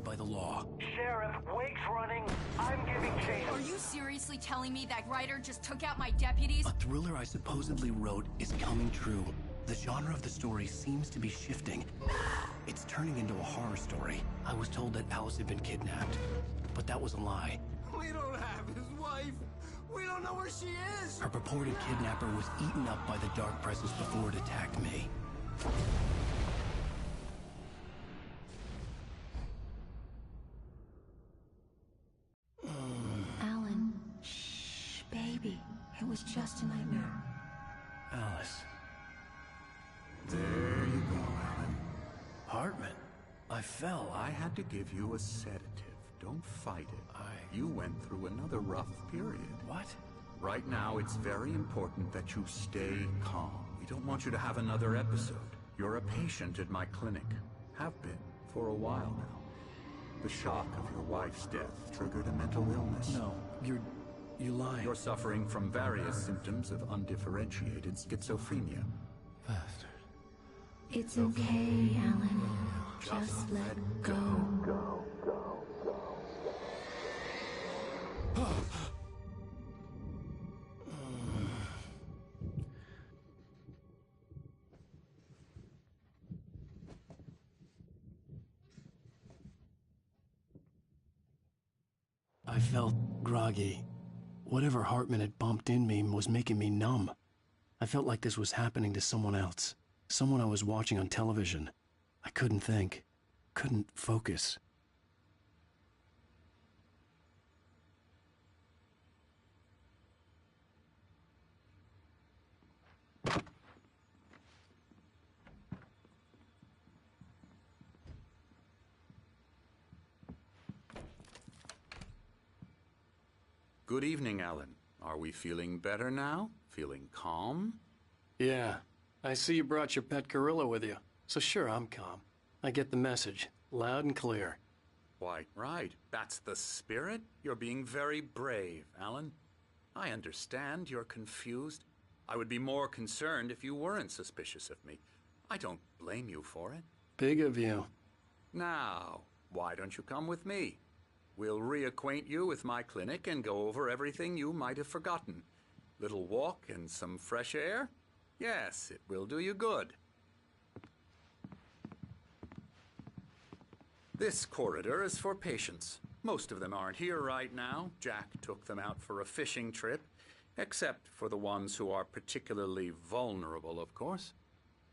abide by the law. Sheriff, Wake's running. I'm giving chase. Are you seriously telling me that writer just took out my deputies? A thriller I supposedly wrote is coming true. The genre of the story seems to be shifting. It's turning into a horror story. I was told that Alice had been kidnapped, but that was a lie. We don't have his wife. We don't know where she is. Her purported kidnapper was eaten up by the dark presence before it attacked me. Alan, shh, baby. It was just a nightmare. Alice. There you go, Alan. Hartman. I fell. I had to give you a sedative. Don't fight it. You went through another rough period. What? Right now, it's very important that you stay calm. We don't want you to have another episode. You're a patient at my clinic. Have been for a while now. The shock of your wife's death triggered a mental illness. No, you're lying. You're suffering from various symptoms of undifferentiated schizophrenia. Bastard. It's okay, Alan. Just let go. I felt groggy. Whatever Hartman had bumped in me was making me numb. I felt like this was happening to someone else. Someone I was watching on television. I couldn't think. Couldn't focus. Good evening, Alan. Are we feeling better now? Feeling calm? Yeah. I see you brought your pet gorilla with you. So sure, I'm calm. I get the message. Loud and clear. Quite right. That's the spirit. You're being very brave, Alan. I understand you're confused. I would be more concerned if you weren't suspicious of me. I don't blame you for it. Big of you. Now, why don't you come with me? We'll reacquaint you with my clinic and go over everything you might have forgotten. Little walk and some fresh air? Yes, it will do you good. This corridor is for patients. Most of them aren't here right now. Jack took them out for a fishing trip, except for the ones who are particularly vulnerable, of course.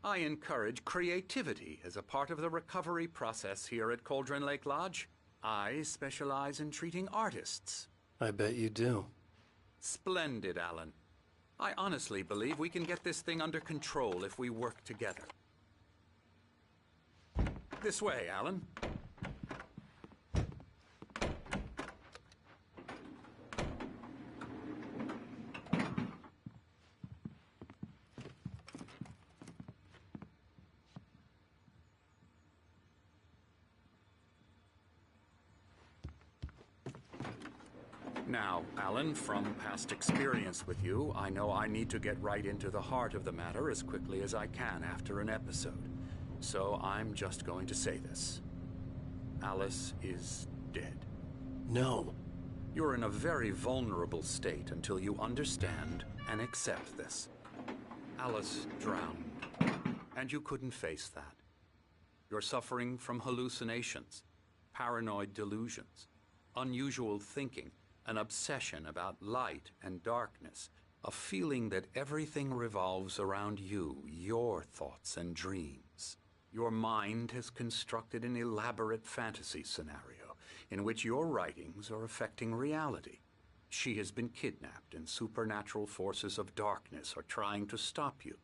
I encourage creativity as a part of the recovery process here at Cauldron Lake Lodge. I specialize in treating artists. I bet you do. Splendid, Alan. I honestly believe we can get this thing under control if we work together. This way, Alan. Now, Alan, from past experience with you, I know I need to get right into the heart of the matter as quickly as I can after an episode. So I'm just going to say this. Alice is dead. No. You're in a very vulnerable state until you understand and accept this. Alice drowned, and you couldn't face that. You're suffering from hallucinations, paranoid delusions, unusual thinking, an obsession about light and darkness, a feeling that everything revolves around you, your thoughts and dreams. Your mind has constructed an elaborate fantasy scenario in which your writings are affecting reality. She has been kidnapped and supernatural forces of darkness are trying to stop you.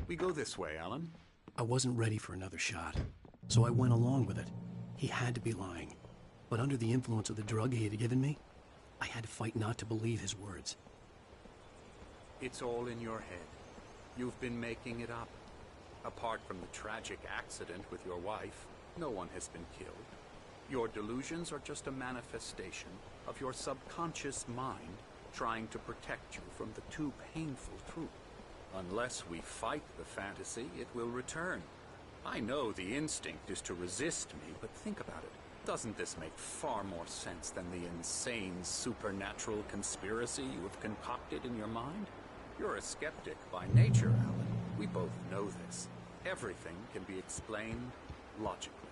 We go this way, Alan. I wasn't ready for another shot, so I went along with it. He had to be lying. but under the influence of the drug he had given me, I had to fight not to believe his words. It's all in your head. You've been making it up. Apart from the tragic accident with your wife, no one has been killed. Your delusions are just a manifestation of your subconscious mind trying to protect you from the too painful truth. Unless we fight the fantasy, it will return. I know the instinct is to resist me, but think about it. Doesn't this make far more sense than the insane supernatural conspiracy you have concocted in your mind? You're a skeptic by nature, Alan. We both know this. Everything can be explained logically.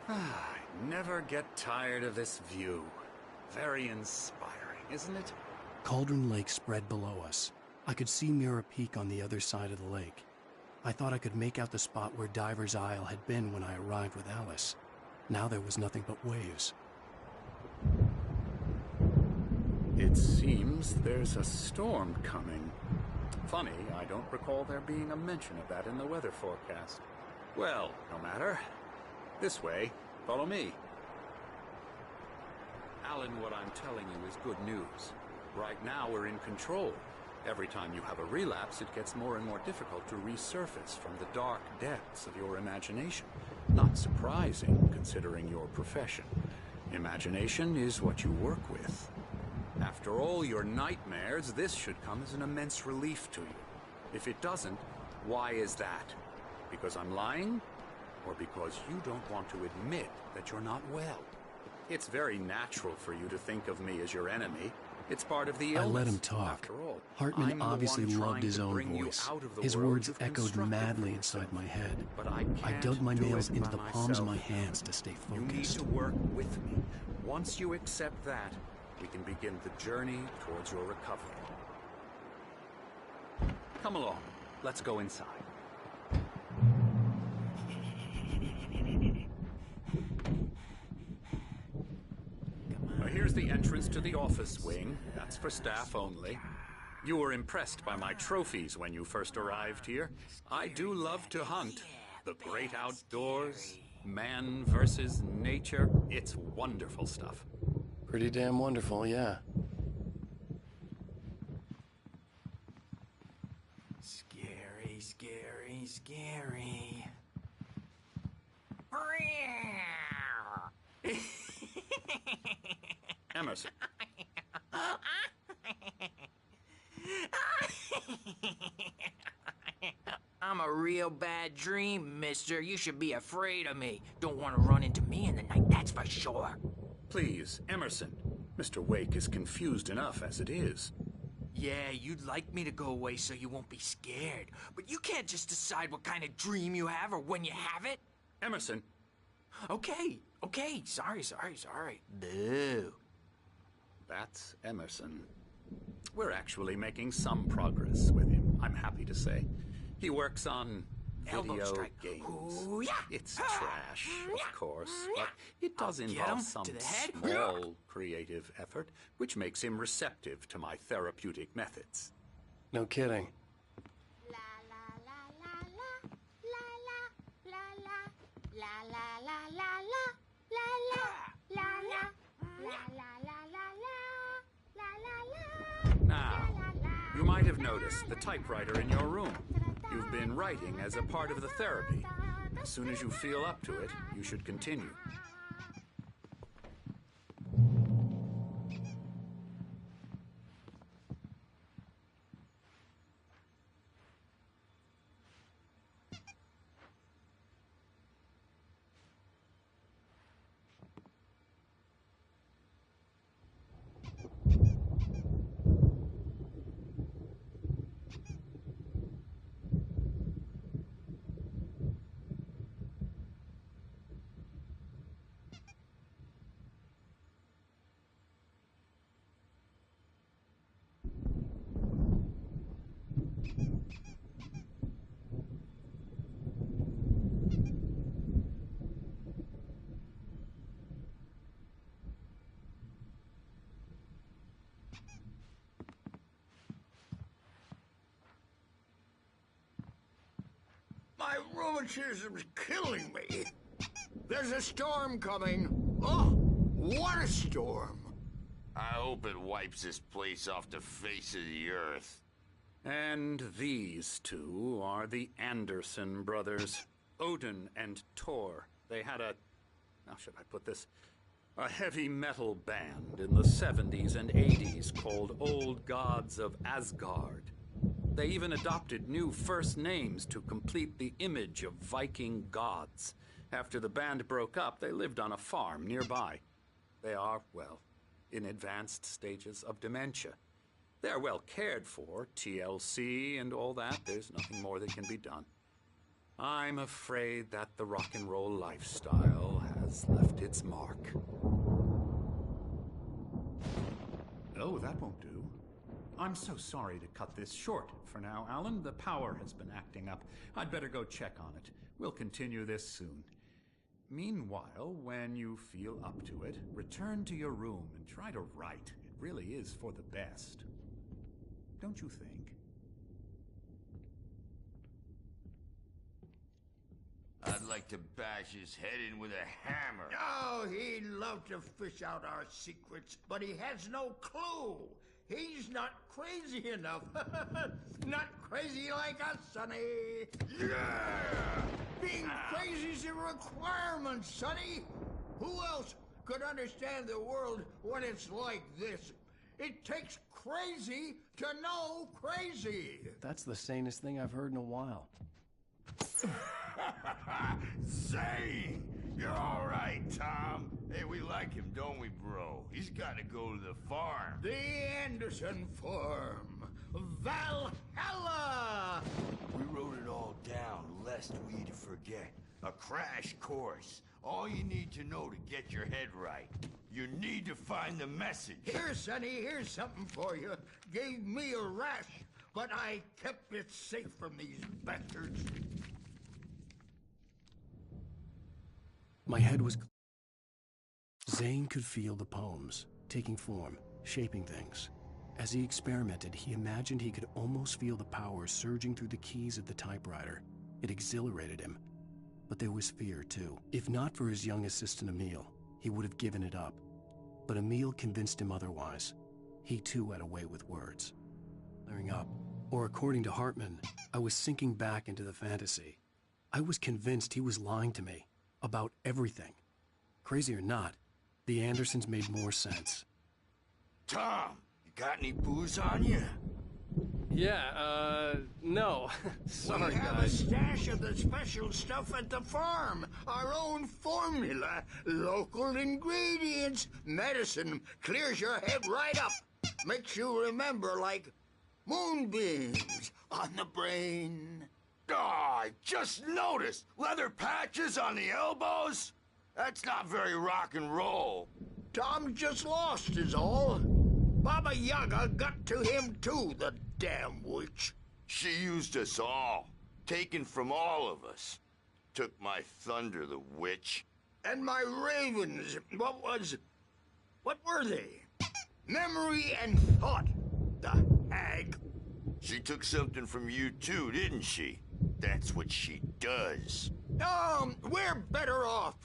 I never get tired of this view. Very inspiring, isn't it? Cauldron Lake spread below us. I could see Mirror Peak on the other side of the lake. I thought I could make out the spot where Diver's Isle had been when I arrived with Alice. Now there was nothing but waves. It seems there's a storm coming. Funny, I don't recall there being a mention of that in the weather forecast. Well, no matter. This way. Follow me. Alan, what I'm telling you is good news. Right now, we're in control. Every time you have a relapse, it gets more and more difficult to resurface from the dark depths of your imagination. Not surprising, considering your profession. Imagination is what you work with. After all your nightmares, this should come as an immense relief to you. If it doesn't, why is that? Because I'm lying? Or because you don't want to admit that you're not well? It's very natural for you to think of me as your enemy. It's part of the illness. I let him talk. After all, Hartman obviously loved his own bring you voice. out of the His world words you've echoed constructed madly for inside yourself. my head. But I I can't dug my do nails it into by the palms of my myself. hands to stay You need focused. to work with me. Once you accept that, we can begin the journey towards your recovery. Come along. Let's go inside. Now, here's the entrance to the office wing. That's for staff only. You were impressed by my trophies when you first arrived here. I do love to hunt. The great outdoors, man versus nature. It's wonderful stuff. Pretty damn wonderful, yeah. Scary, scary, scary. Emerson. I'm a real bad dream, mister. You should be afraid of me. Don't want to run into me in the night, that's for sure. Please, Emerson. Mr. Wake is confused enough as it is. Yeah, you'd like me to go away so you won't be scared. But you can't just decide what kind of dream you have or when you have it. Emerson. Okay. Sorry. Boo. That's Emerson. We're actually making some progress with him, I'm happy to say. He works on Elbow video strike. games. Ooh, yeah. It's trash, of course, but it does I'll get involve him some to the head. small creative effort, which makes him receptive to my therapeutic methods. No kidding. La la la la la la la la la la la la la la la la la. Now, you might have noticed the typewriter in your room. You've been writing as a part of the therapy. As soon as you feel up to it, you should continue. My rheumatism's killing me. There's a storm coming. Oh, what a storm. I hope it wipes this place off the face of the earth. And these two are the Anderson brothers, Odin and Tor. They had how should I put this? A heavy metal band in the 70s and 80s called Old Gods of Asgard. They even adopted new first names to complete the image of Viking gods. After the band broke up, they lived on a farm nearby. They are, well, in advanced stages of dementia. They're well cared for, TLC and all that. There's nothing more that can be done. I'm afraid that the rock and roll lifestyle has left its mark. Oh, that won't do. I'm so sorry to cut this short for now, Alan. The power has been acting up. I'd better go check on it. We'll continue this soon. Meanwhile, when you feel up to it, return to your room and try to write. It really is for the best. Don't you think? I'd like to bash his head in with a hammer. Oh, he'd love to fish out our secrets, but he has no clue. He's not crazy enough. Not crazy like us, Sonny. Yeah! Being crazy's a requirement, Sonny. Who else could understand the world when it's like this? It takes crazy to know crazy. That's the sanest thing I've heard in a while. Zane! You're all right, Tom. Hey, we like him, don't we, bro? He's got to go to the farm. The Anderson Farm. Valhalla! We wrote it all down, lest we forget. A crash course. All you need to know to get your head right. You need to find the message. Here, Sonny, here's something for you. Gave me a rash, but I kept it safe from these bastards. My head was... Zane could feel the poems, taking form, shaping things. As he experimented, he imagined he could almost feel the power surging through the keys of the typewriter. It exhilarated him. But there was fear, too. If not for his young assistant Emil, he would have given it up. But Emil convinced him otherwise. He too had a way with words. Clearing up. Or according to Hartman, I was sinking back into the fantasy. I was convinced he was lying to me. About everything. Crazy or not, the Andersons made more sense. Tom, you got any booze on you? Yeah, no. Sorry, we have guys. a stash of the special stuff at the farm. Our own formula. Local ingredients. Medicine clears your head right up. Makes you remember like moonbeams on the brain. Oh, I just noticed. Leather patches on the elbows? That's not very rock and roll. Tom just lost is all. Baba Yaga got to him too, the damn witch. She used us all. Taken from all of us. Took my thunder, the witch. And my ravens, what were they? Memory and thought, the hag. She took something from you too, didn't she? That's what she does. We're better off.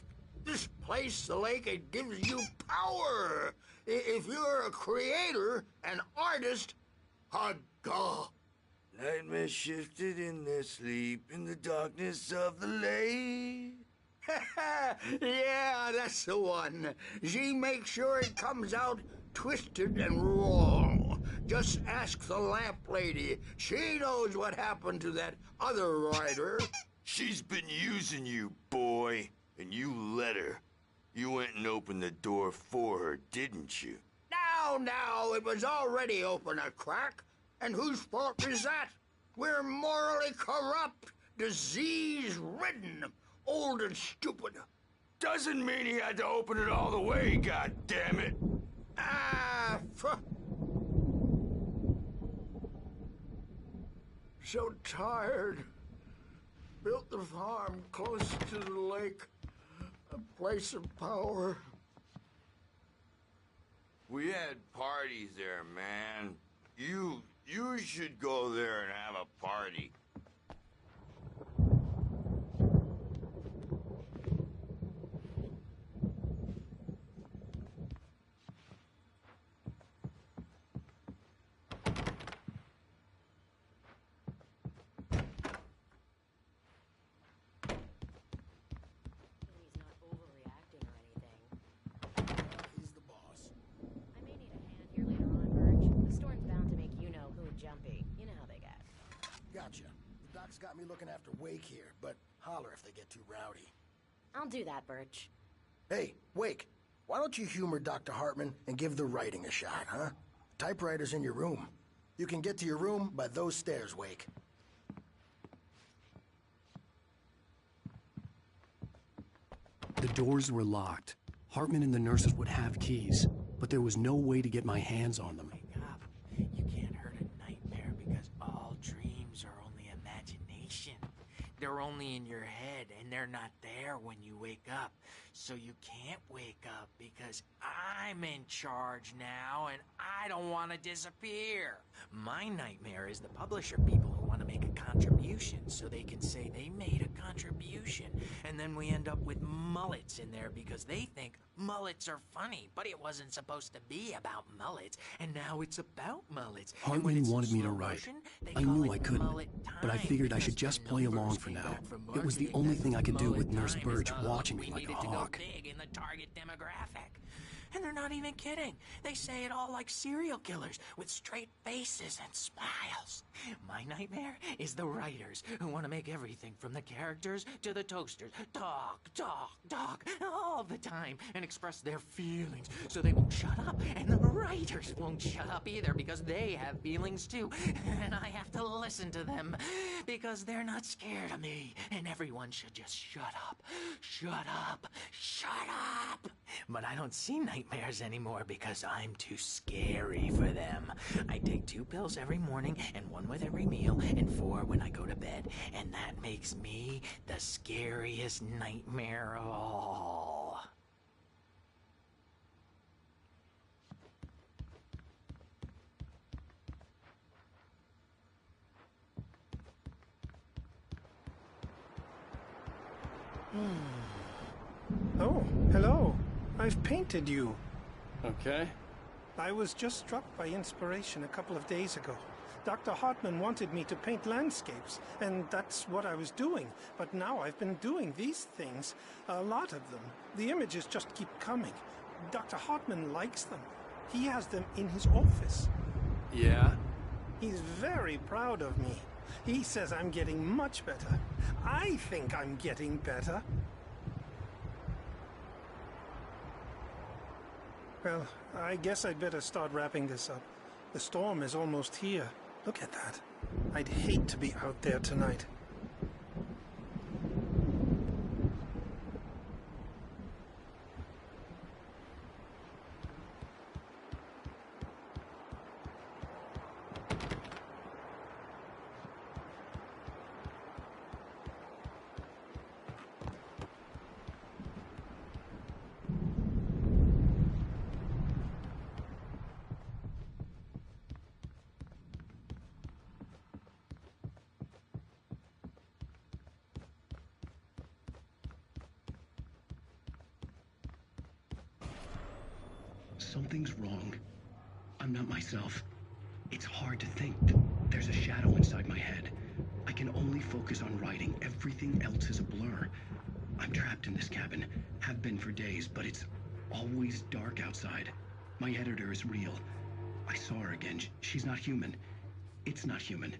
This place, the lake, it gives you power. If you're a creator, an artist, a god. Nightmare shifted in their sleep in the darkness of the lake. Yeah, that's the one. She makes sure it comes out twisted and wrong. Just ask the lamp lady. She knows what happened to that other writer. She's been using you, boy, and you let her. You went and opened the door for her, didn't you? Now, it was already open a crack. And whose fault is that? We're morally corrupt, disease-ridden, old and stupid. Doesn't mean he had to open it all the way, goddammit. So tired. Built the farm close to the lake. A place of power. We had parties there, man. You should go there and have a party. Gotcha. The doc's got me looking after Wake here, but holler if they get too rowdy. I'll do that, Birch. Hey, Wake, why don't you humor Dr. Hartman and give the writing a shot, huh? Typewriter's in your room. You can get to your room by those stairs, Wake. The doors were locked. Hartman and the nurses would have keys, but there was no way to get my hands on them. Wake up. You can't hurt a nightmare because all dreams are only imagination. They're only in your head, and they're not there when you wake up. So you can't wake up because I'm in charge now, and I don't want to disappear. My nightmare is the publisher people who want to make a contribution so they can say they made a contribution. And then we end up with mullets in there because they think mullets are funny, but it wasn't supposed to be about mullets, and now it's about mullets. Hartman wanted me to write. I knew I couldn't, but I figured I should just play along for now. It was the only thing I could do with Nurse Birch watching me like a hawk. Big in the target demographic. And they're not even kidding. They say it all like serial killers with straight faces and smiles. My nightmare is the writers who want to make everything from the characters to the toasters talk all the time and express their feelings so they won't shut up. And the writers won't shut up either because they have feelings too. And I have to listen to them because they're not scared of me. And everyone should just shut up. Shut up. Shut up. But I don't see nightmares anymore because I'm too scary for them. I take 2 pills every morning and 1 with every meal and 4 when I go to bed. And that makes me the scariest nightmare of all. Oh, hello. I've painted you. Okay. I was just struck by inspiration a couple of days ago. Dr. Hartman wanted me to paint landscapes, and that's what I was doing. But now I've been doing these things, a lot of them. The images just keep coming. Dr. Hartman likes them. He has them in his office. Yeah? He's very proud of me. He says I'm getting much better. I think I'm getting better. Well, I guess I'd better start wrapping this up. The storm is almost here. Look at that. I'd hate to be out there tonight. Something's wrong. I'm not myself. It's hard to think. There's a shadow inside my head. I can only focus on writing. Everything else is a blur. I'm trapped in this cabin. Have been for days, but it's always dark outside. My editor is real. I saw her again. She's not human. It's not human.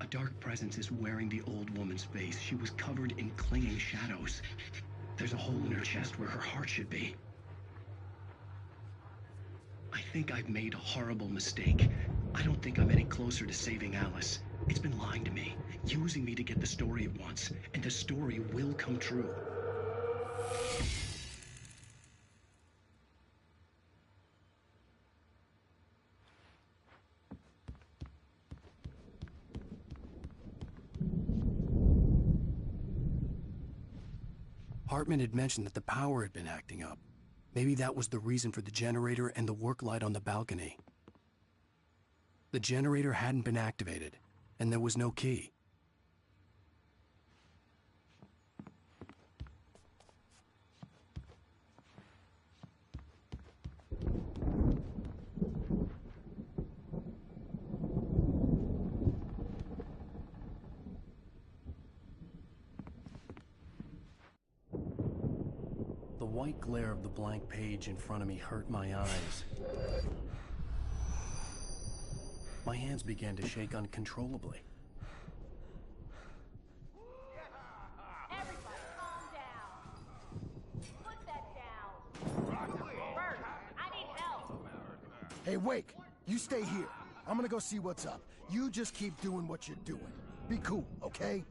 A dark presence is wearing the old woman's face. She was covered in clinging shadows. There's a hole in her chest where her heart should be. I think I've made a horrible mistake. I don't think I'm any closer to saving Alice. It's been lying to me, using me to get the story it wants, and the story will come true. Hartman had mentioned that the power had been acting up. Maybe that was the reason for the generator and the work light on the balcony. The generator hadn't been activated, and there was no key. The white glare of the blank page in front of me hurt my eyes. My hands began to shake uncontrollably. Hey, Wake, you stay here. I'm gonna go see what's up. You just keep doing what you're doing. Be cool, okay?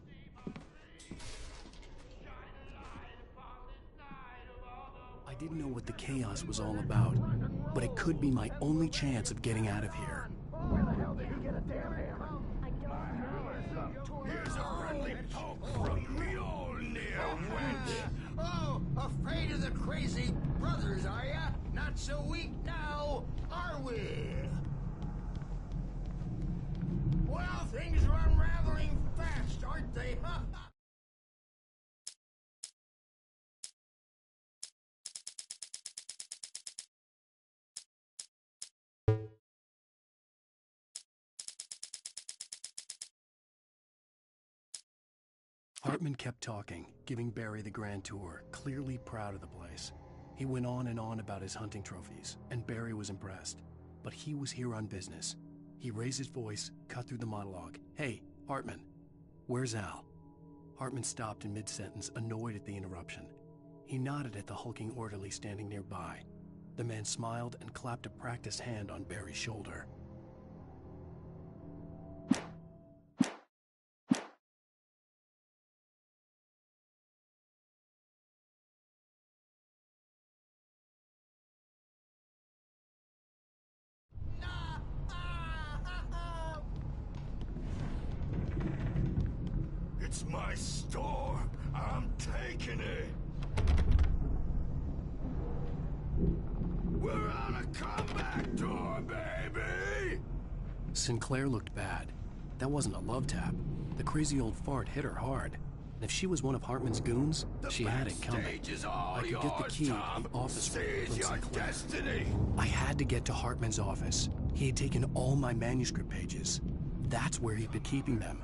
I didn't know what the chaos was all about, but it could be my only chance of getting out of here. Where the hell did he get a damn hammer? Here's a friendly poke from Mjolnir, wench. Oh, afraid of the crazy brothers, are ya? Not so weak now, are we? Well, things are unraveling fast, aren't they? Hartman kept talking, giving Barry the grand tour, clearly proud of the place. He went on and on about his hunting trophies, and Barry was impressed. But he was here on business. He raised his voice, cut through the monologue. Hey, Hartman, where's Al? Hartman stopped in mid-sentence, annoyed at the interruption. He nodded at the hulking orderly standing nearby. The man smiled and clapped a practiced hand on Barry's shoulder. It's my store. I'm taking it. We're on a comeback tour, baby! Sinclair looked bad. That wasn't a love tap. The crazy old fart hit her hard. And if she was one of Hartman's goons, she had it coming. I could get the key to the office from Sinclair. Destiny. I had to get to Hartman's office. He had taken all my manuscript pages. That's where he'd been keeping them.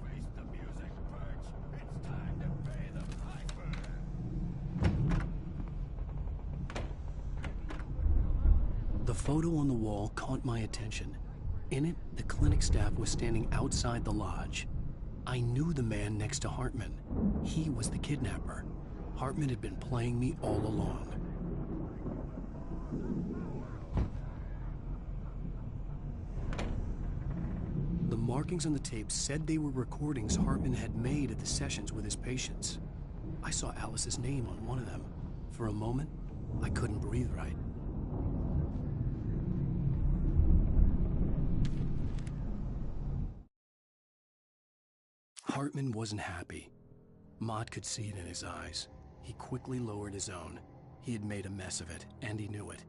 The photo on the wall caught my attention. In it, the clinic staff was standing outside the lodge. I knew the man next to Hartman. He was the kidnapper. Hartman had been playing me all along. The markings on the tape said they were recordings Hartman had made at the sessions with his patients. I saw Alice's name on one of them. For a moment, I couldn't breathe right. Hartman wasn't happy. Mott could see it in his eyes. He quickly lowered his own. He had made a mess of it, and he knew it.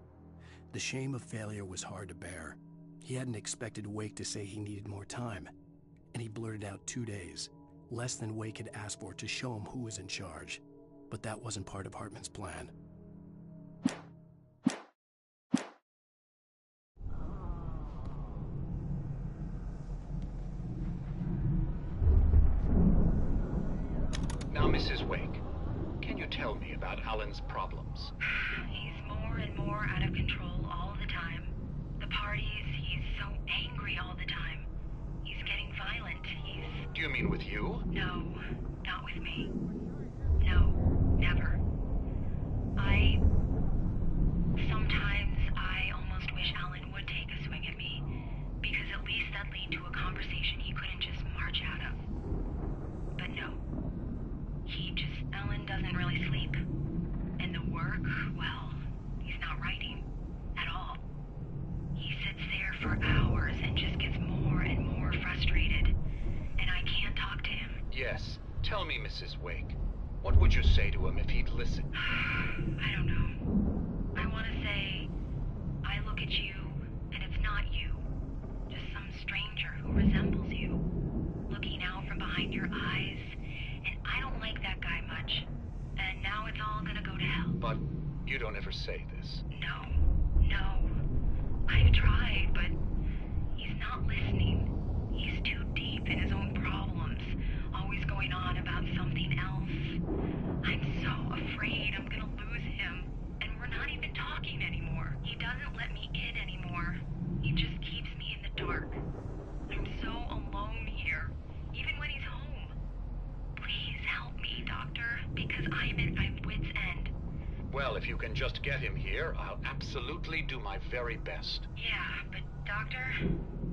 The shame of failure was hard to bear. He hadn't expected Wake to say he needed more time, and he blurted out 2 days, less than Wake had asked for to show him who was in charge. But that wasn't part of Hartman's plan. Now, Mrs. Wake, can you tell me about Alan's problems? He's more and more out of control all the time. The parties, he's so angry all the time. He's getting violent. Do you mean with you? No, not with me. No, never. Sometimes I almost wish Alan would take a swing at me, because at least that'd lead to a conversation he couldn't just march out of. But no. Alan doesn't really sleep. And the work, well, he's not writing at all. He sits there for hours and just gets more and more frustrated. And I can't talk to him. Yes. Tell me, Mrs. Wake. What would you say to him if he'd listen? I don't know. I want to say, I look at you, and it's not you. Just some stranger who resembles you. Looking out from behind your eyes. And I don't like that guy much. And now it's all gonna go to hell. But you don't ever say this. No. I've tried, but he's not listening. He's too deep in his own problems, always going on about something else. I'm so afraid I'm gonna lose him, and we're not even talking anymore. He doesn't let me in anymore. He just keeps me in the dark. I'm so alone here, even when he's home. Please help me, Doctor, because I'm at my wit's end. Well, if you can just get him here, I'll absolutely do my very best. Yeah, but Doctor,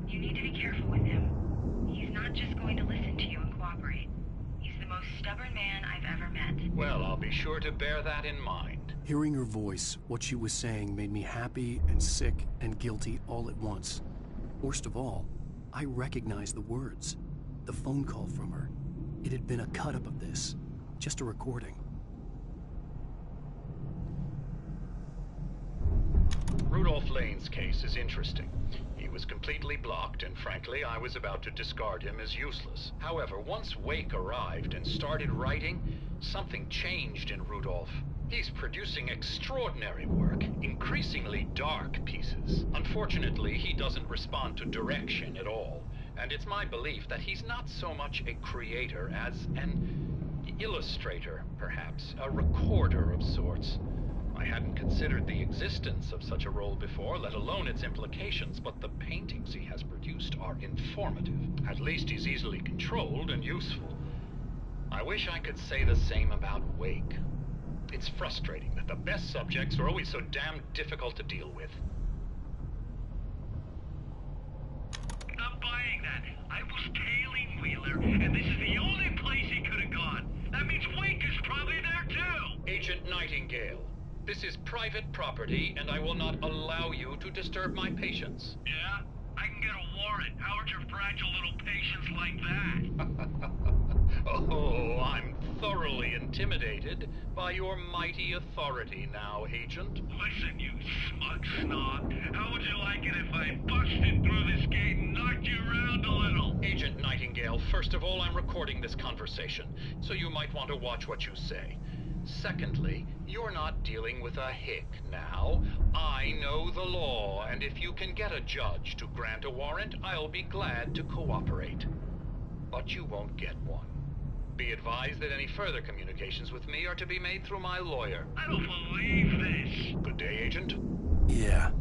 you need to be careful with him. He's not just going to listen to you and cooperate. He's the most stubborn man I've ever met. Well, I'll be sure to bear that in mind. Hearing her voice, what she was saying made me happy and sick and guilty all at once. Worst of all, I recognized the words. The phone call from her. It had been a cut-up of this. Just a recording. Rudolph Lane's case is interesting. He was completely blocked, and frankly, I was about to discard him as useless. However, once Wake arrived and started writing, something changed in Rudolph. He's producing extraordinary work, increasingly dark pieces. Unfortunately, he doesn't respond to direction at all, and it's my belief that he's not so much a creator as an illustrator, perhaps, a recorder of sorts. I hadn't considered the existence of such a role before, let alone its implications, but the paintings he has produced are informative. At least he's easily controlled and useful. I wish I could say the same about Wake. It's frustrating that the best subjects are always so damn difficult to deal with. I'm buying that. I was tailing Wheeler, and this is the only place he could have gone. That means Wake is probably there too! Agent Nightingale, this is private property, and I will not allow you to disturb my patients. Yeah? I can get a warrant. How would your fragile little patients like that? Oh, I'm thoroughly intimidated by your mighty authority now, Agent. Listen, you smug snob. How would you like it if I busted through this gate and knocked you around a little? Agent Nightingale, first of all, I'm recording this conversation, so you might want to watch what you say. Secondly, you're not dealing with a hick now. I know the law, and if you can get a judge to grant a warrant, I'll be glad to cooperate. But you won't get one. Be advised that any further communications with me are to be made through my lawyer. I don't believe this. Good day, Agent. Yeah.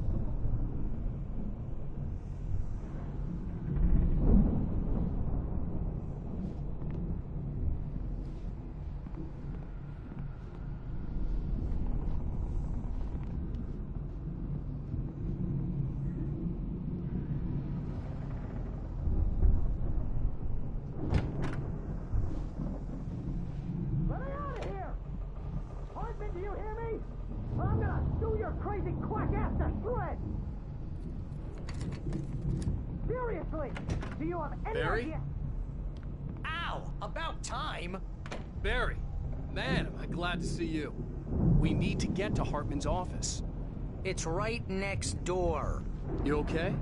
Do you have any idea? Ow! About time! Barry, man, am I glad to see you. We need to get to Hartman's office. It's right next door. You okay?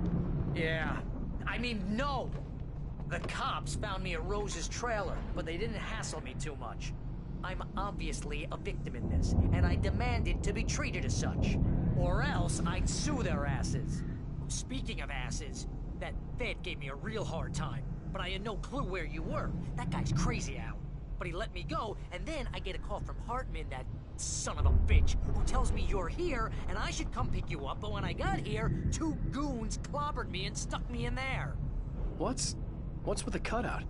Yeah. I mean, no! The cops found me at Rose's trailer, but they didn't hassle me too much. I'm obviously a victim in this, and I demanded to be treated as such. Or else I'd sue their asses. Speaking of asses, that Fed gave me a real hard time, but I had no clue where you were. That guy's crazy, Al. But he let me go, and then I get a call from Hartman, that son of a bitch, who tells me you're here, and I should come pick you up, but when I got here, 2 goons clobbered me and stuck me in there. What's with the cutout?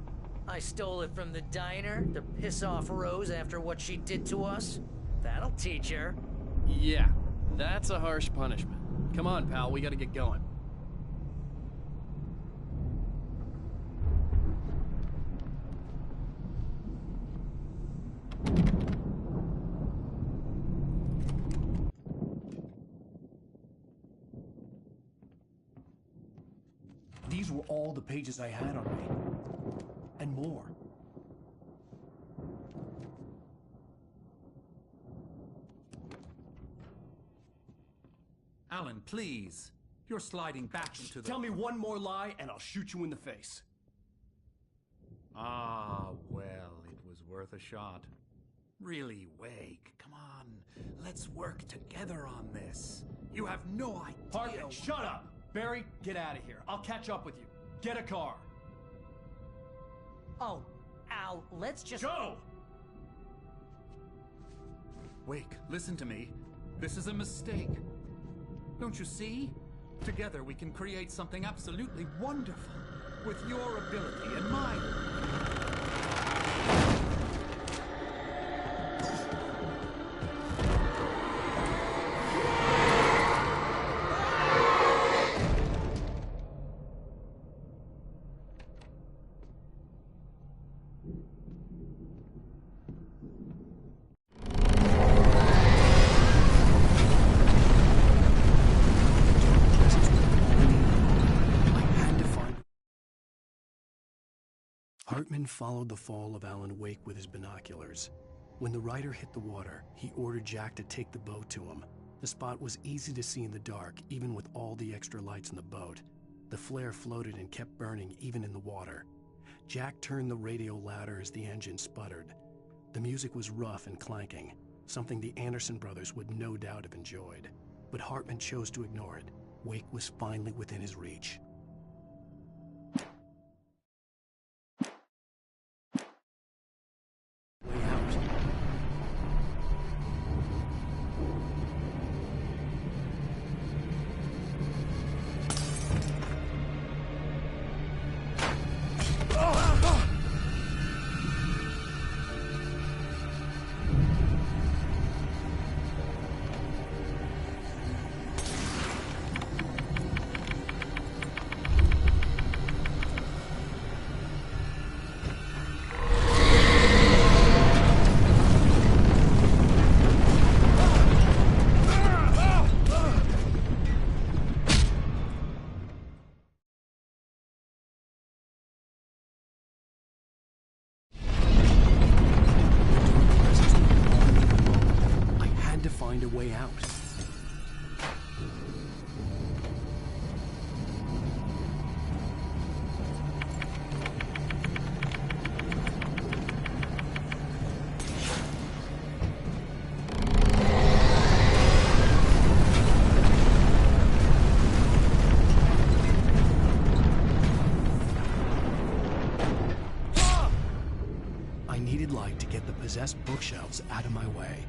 I stole it from the diner to piss off Rose after what she did to us. That'll teach her. Yeah, that's a harsh punishment. Come on, pal, we gotta get going. These were all the pages I had on me. And more. Alan, please. You're sliding back into the... Tell me one more lie and I'll shoot you in the face. Ah, well, it was worth a shot. Really, Wake, come on. Let's work together on this. You have no idea... Hartman, shut up! Barry, get out of here. I'll catch up with you. Get a car. Oh, Al, let's just... Go! Wake, listen to me. This is a mistake. Don't you see? Together we can create something absolutely wonderful. With your ability and mine. Hartman followed the fall of Alan Wake with his binoculars. When the rider hit the water, he ordered Jack to take the boat to him. The spot was easy to see in the dark, even with all the extra lights in the boat. The flare floated and kept burning even in the water. Jack turned the radio louder as the engine sputtered. The music was rough and clanking, something the Anderson brothers would no doubt have enjoyed. But Hartman chose to ignore it. Wake was finally within his reach. Way out. A way out. I needed light to get the possessed bookshelves out of my way.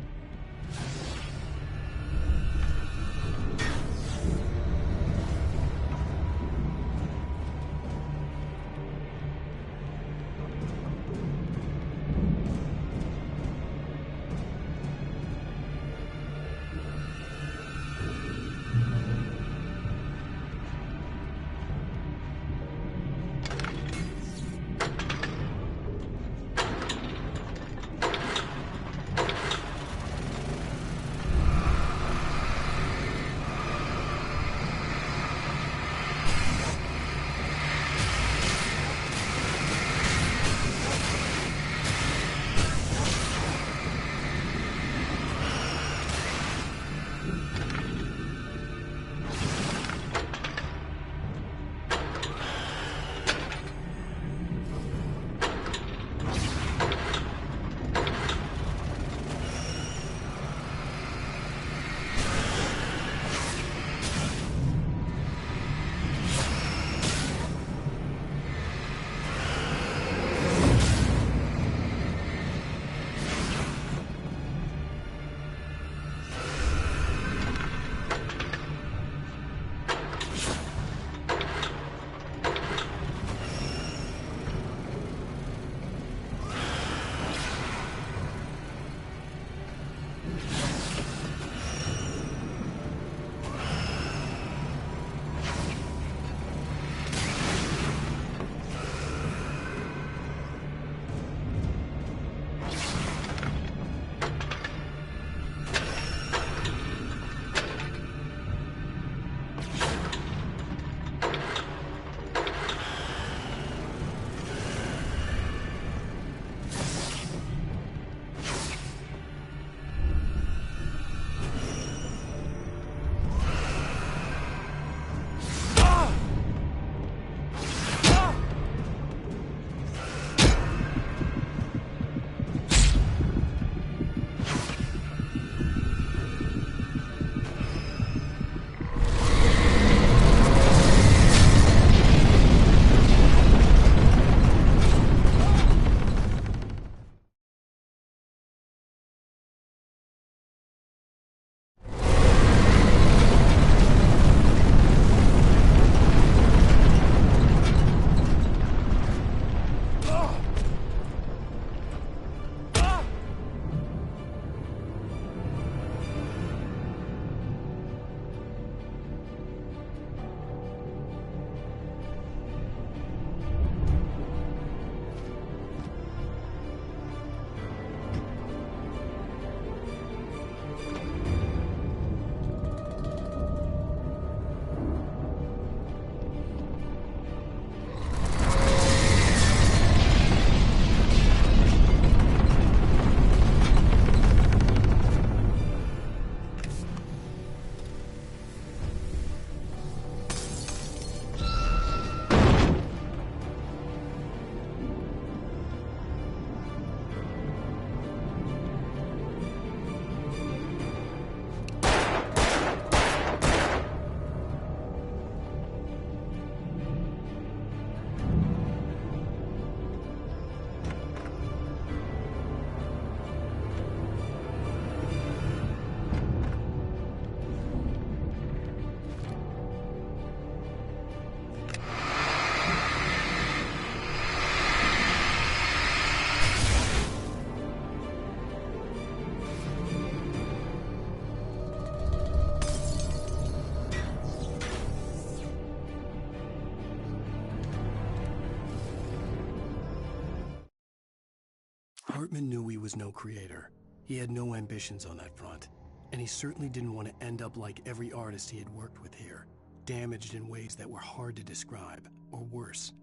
Hartman knew he was no creator. He had no ambitions on that front. And he certainly didn't want to end up like every artist he had worked with here, damaged in ways that were hard to describe, or worse.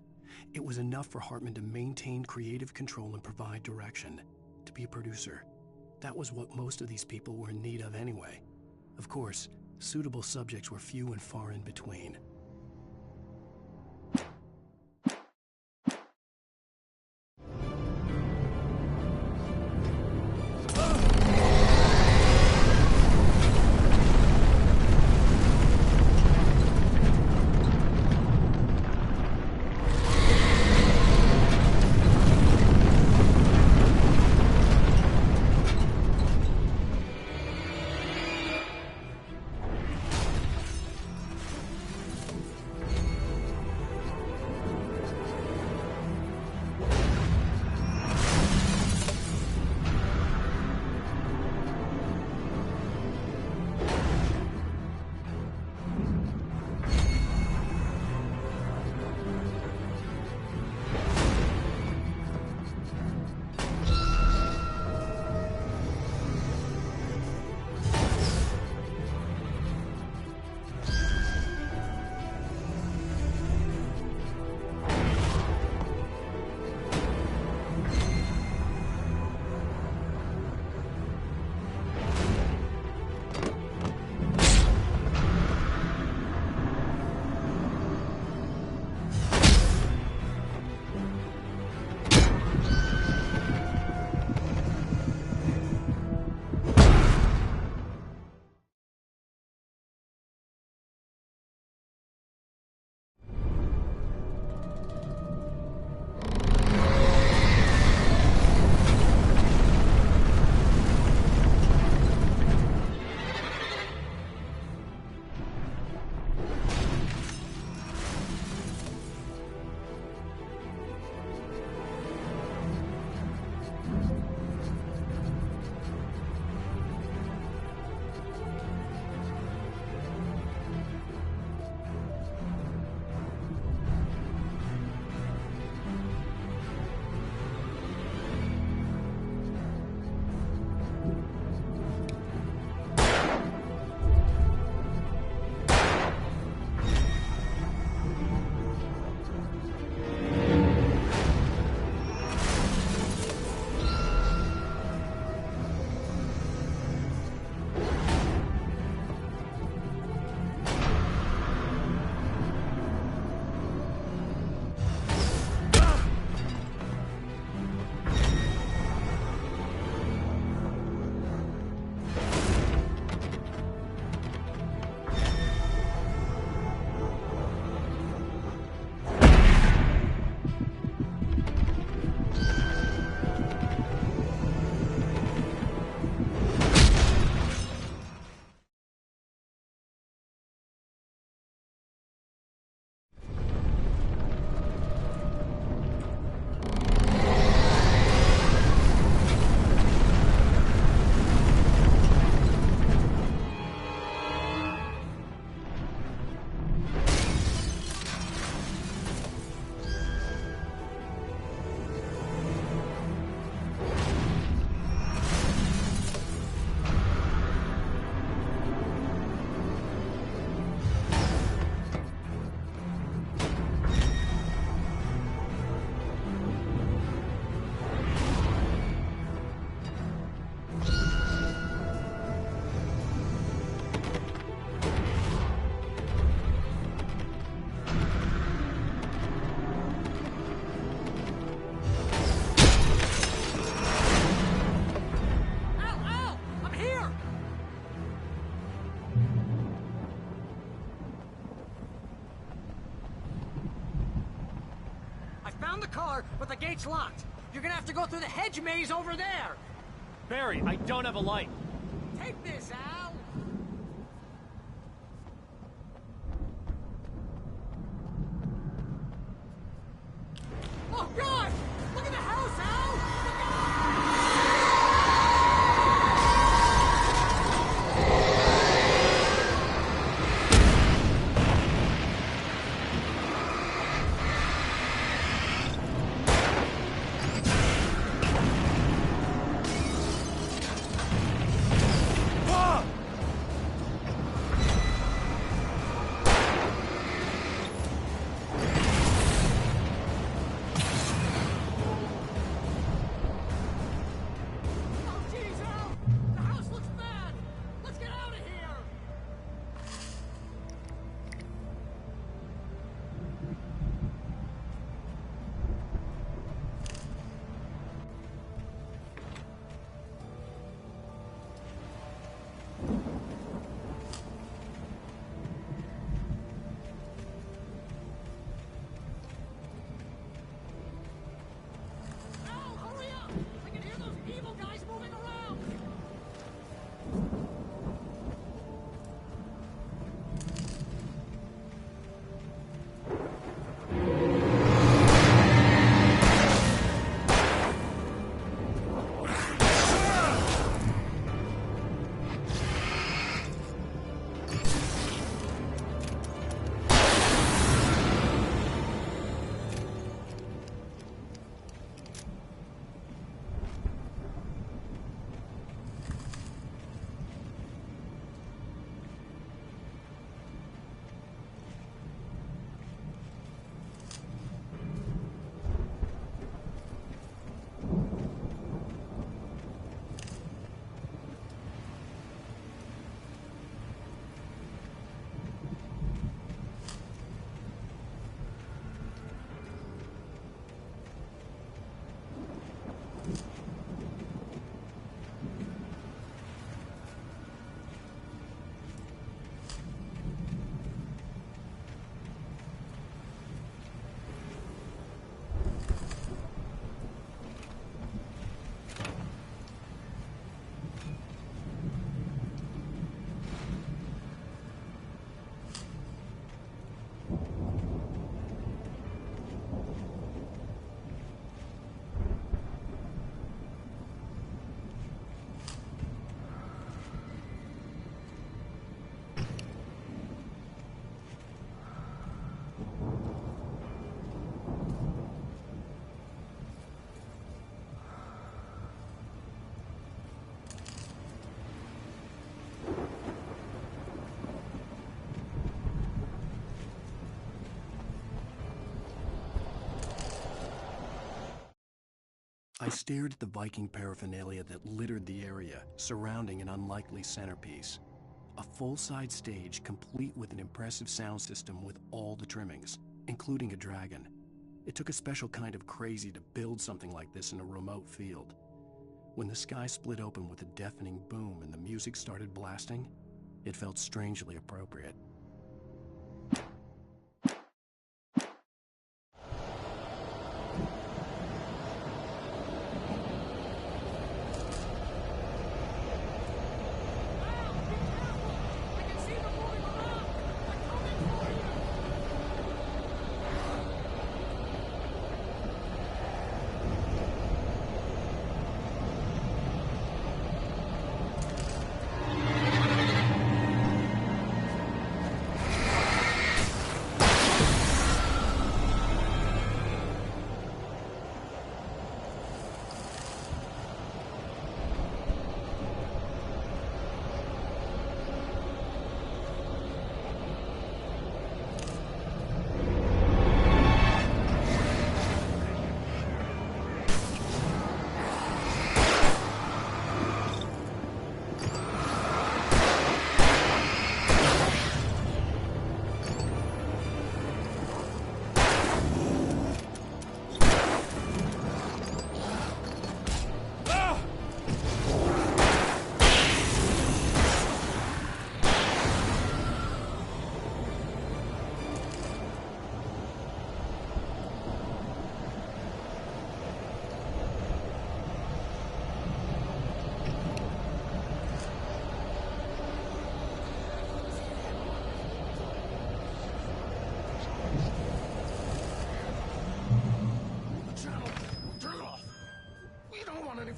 It was enough for Hartman to maintain creative control and provide direction, to be a producer. That was what most of these people were in need of anyway. Of course, suitable subjects were few and far in between. The car, but the gate's locked. You're gonna have to go through the hedge maze over there. Barry, I don't have a light. Take this, Al. Oh, God! Look at the house, Al! stared at the Viking paraphernalia that littered the area, surrounding an unlikely centerpiece. A full-size stage complete with an impressive sound system with all the trimmings, including a dragon. It took a special kind of crazy to build something like this in a remote field. When the sky split open with a deafening boom and the music started blasting, it felt strangely appropriate.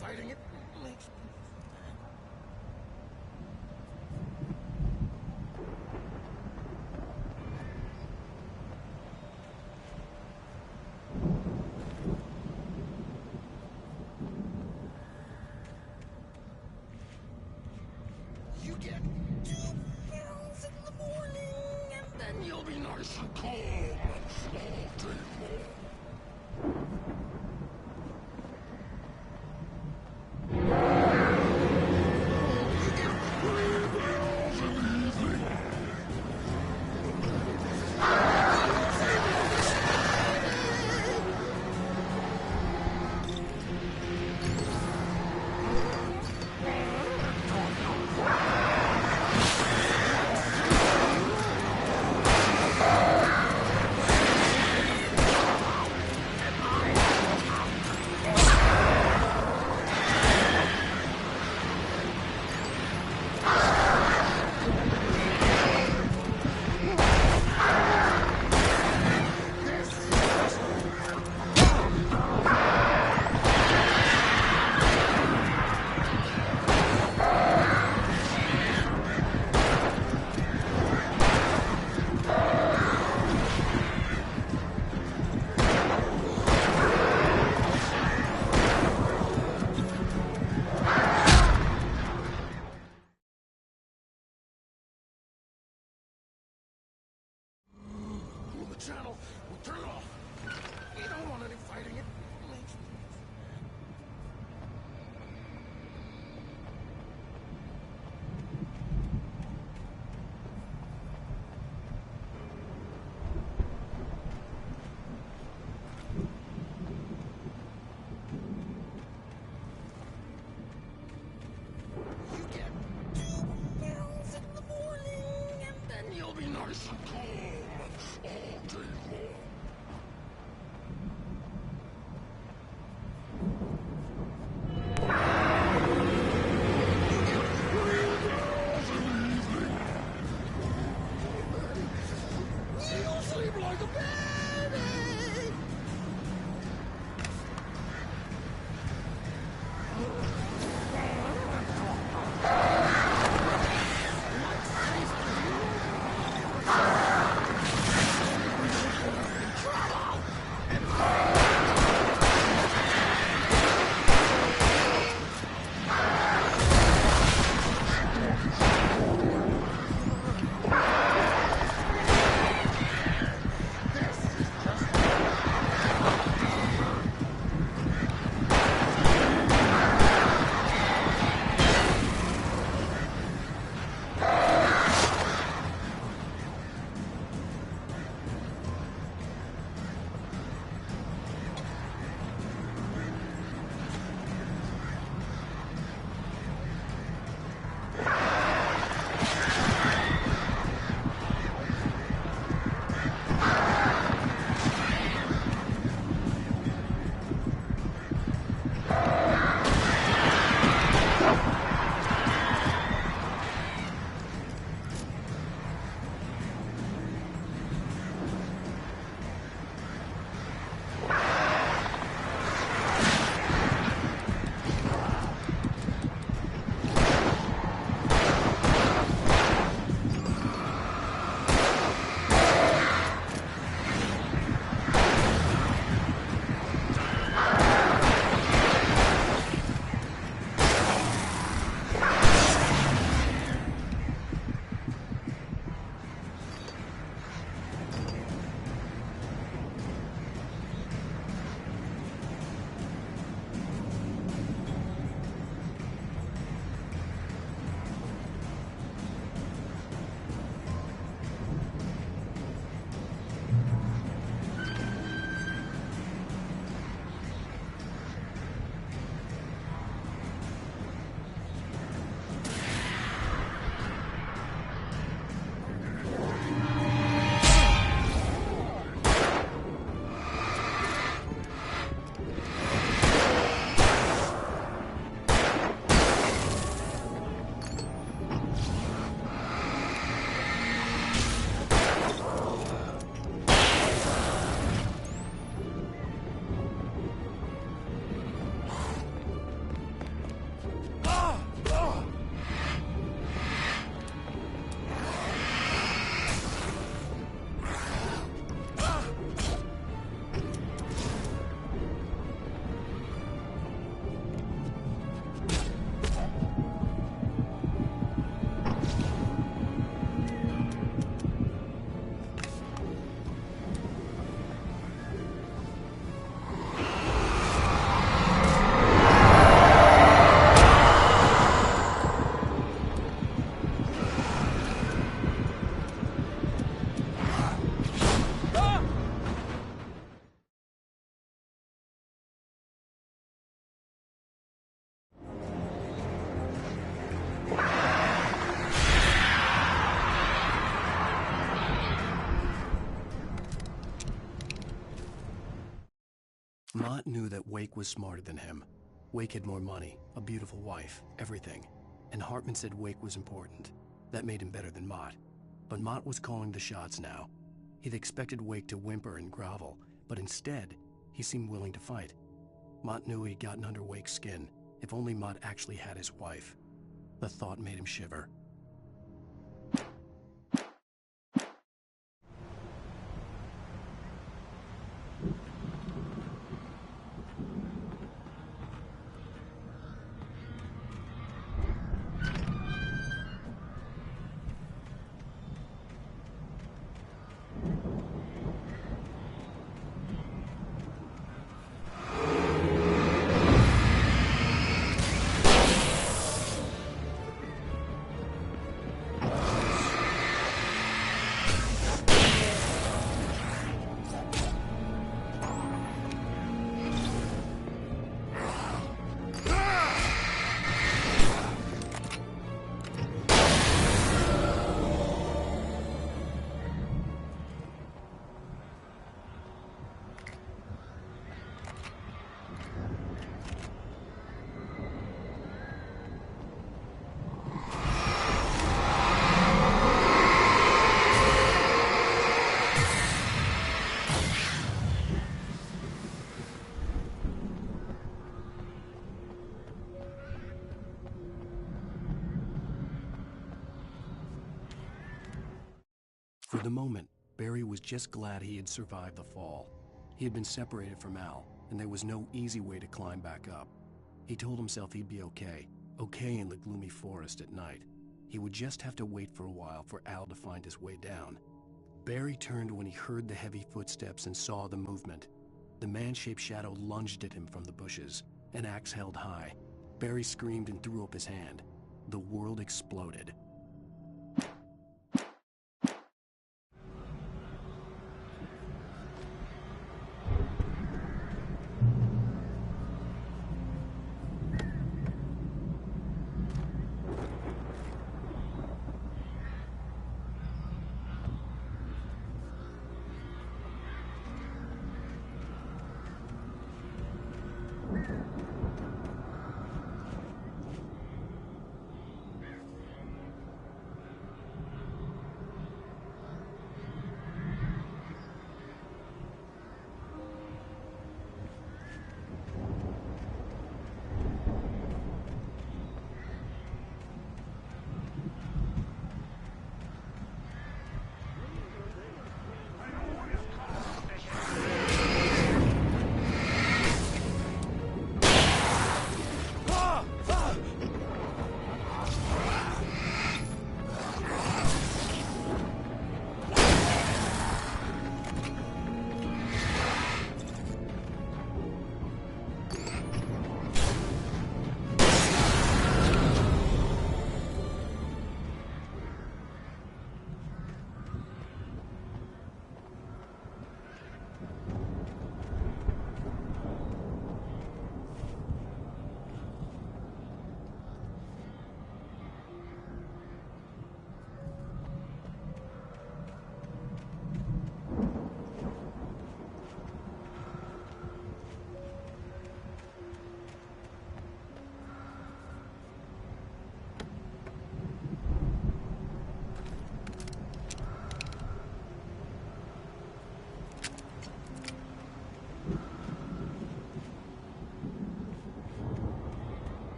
Fighting it makes me... You get 2 pills in the morning, and then you'll be nice and calm and small day more. Mott knew that Wake was smarter than him. Wake had more money, a beautiful wife, everything. And Hartman said Wake was important. That made him better than Mott. But Mott was calling the shots now. He'd expected Wake to whimper and grovel, but instead, he seemed willing to fight. Mott knew he'd gotten under Wake's skin. If only Mott actually had his wife. The thought made him shiver. For the moment, Barry was just glad he had survived the fall. He had been separated from Al, and there was no easy way to climb back up. He told himself he'd be okay in the gloomy forest at night. He would just have to wait for a while for Al to find his way down. Barry turned when he heard the heavy footsteps and saw the movement. The man-shaped shadow lunged at him from the bushes, an axe held high. Barry screamed and threw up his hand. The world exploded.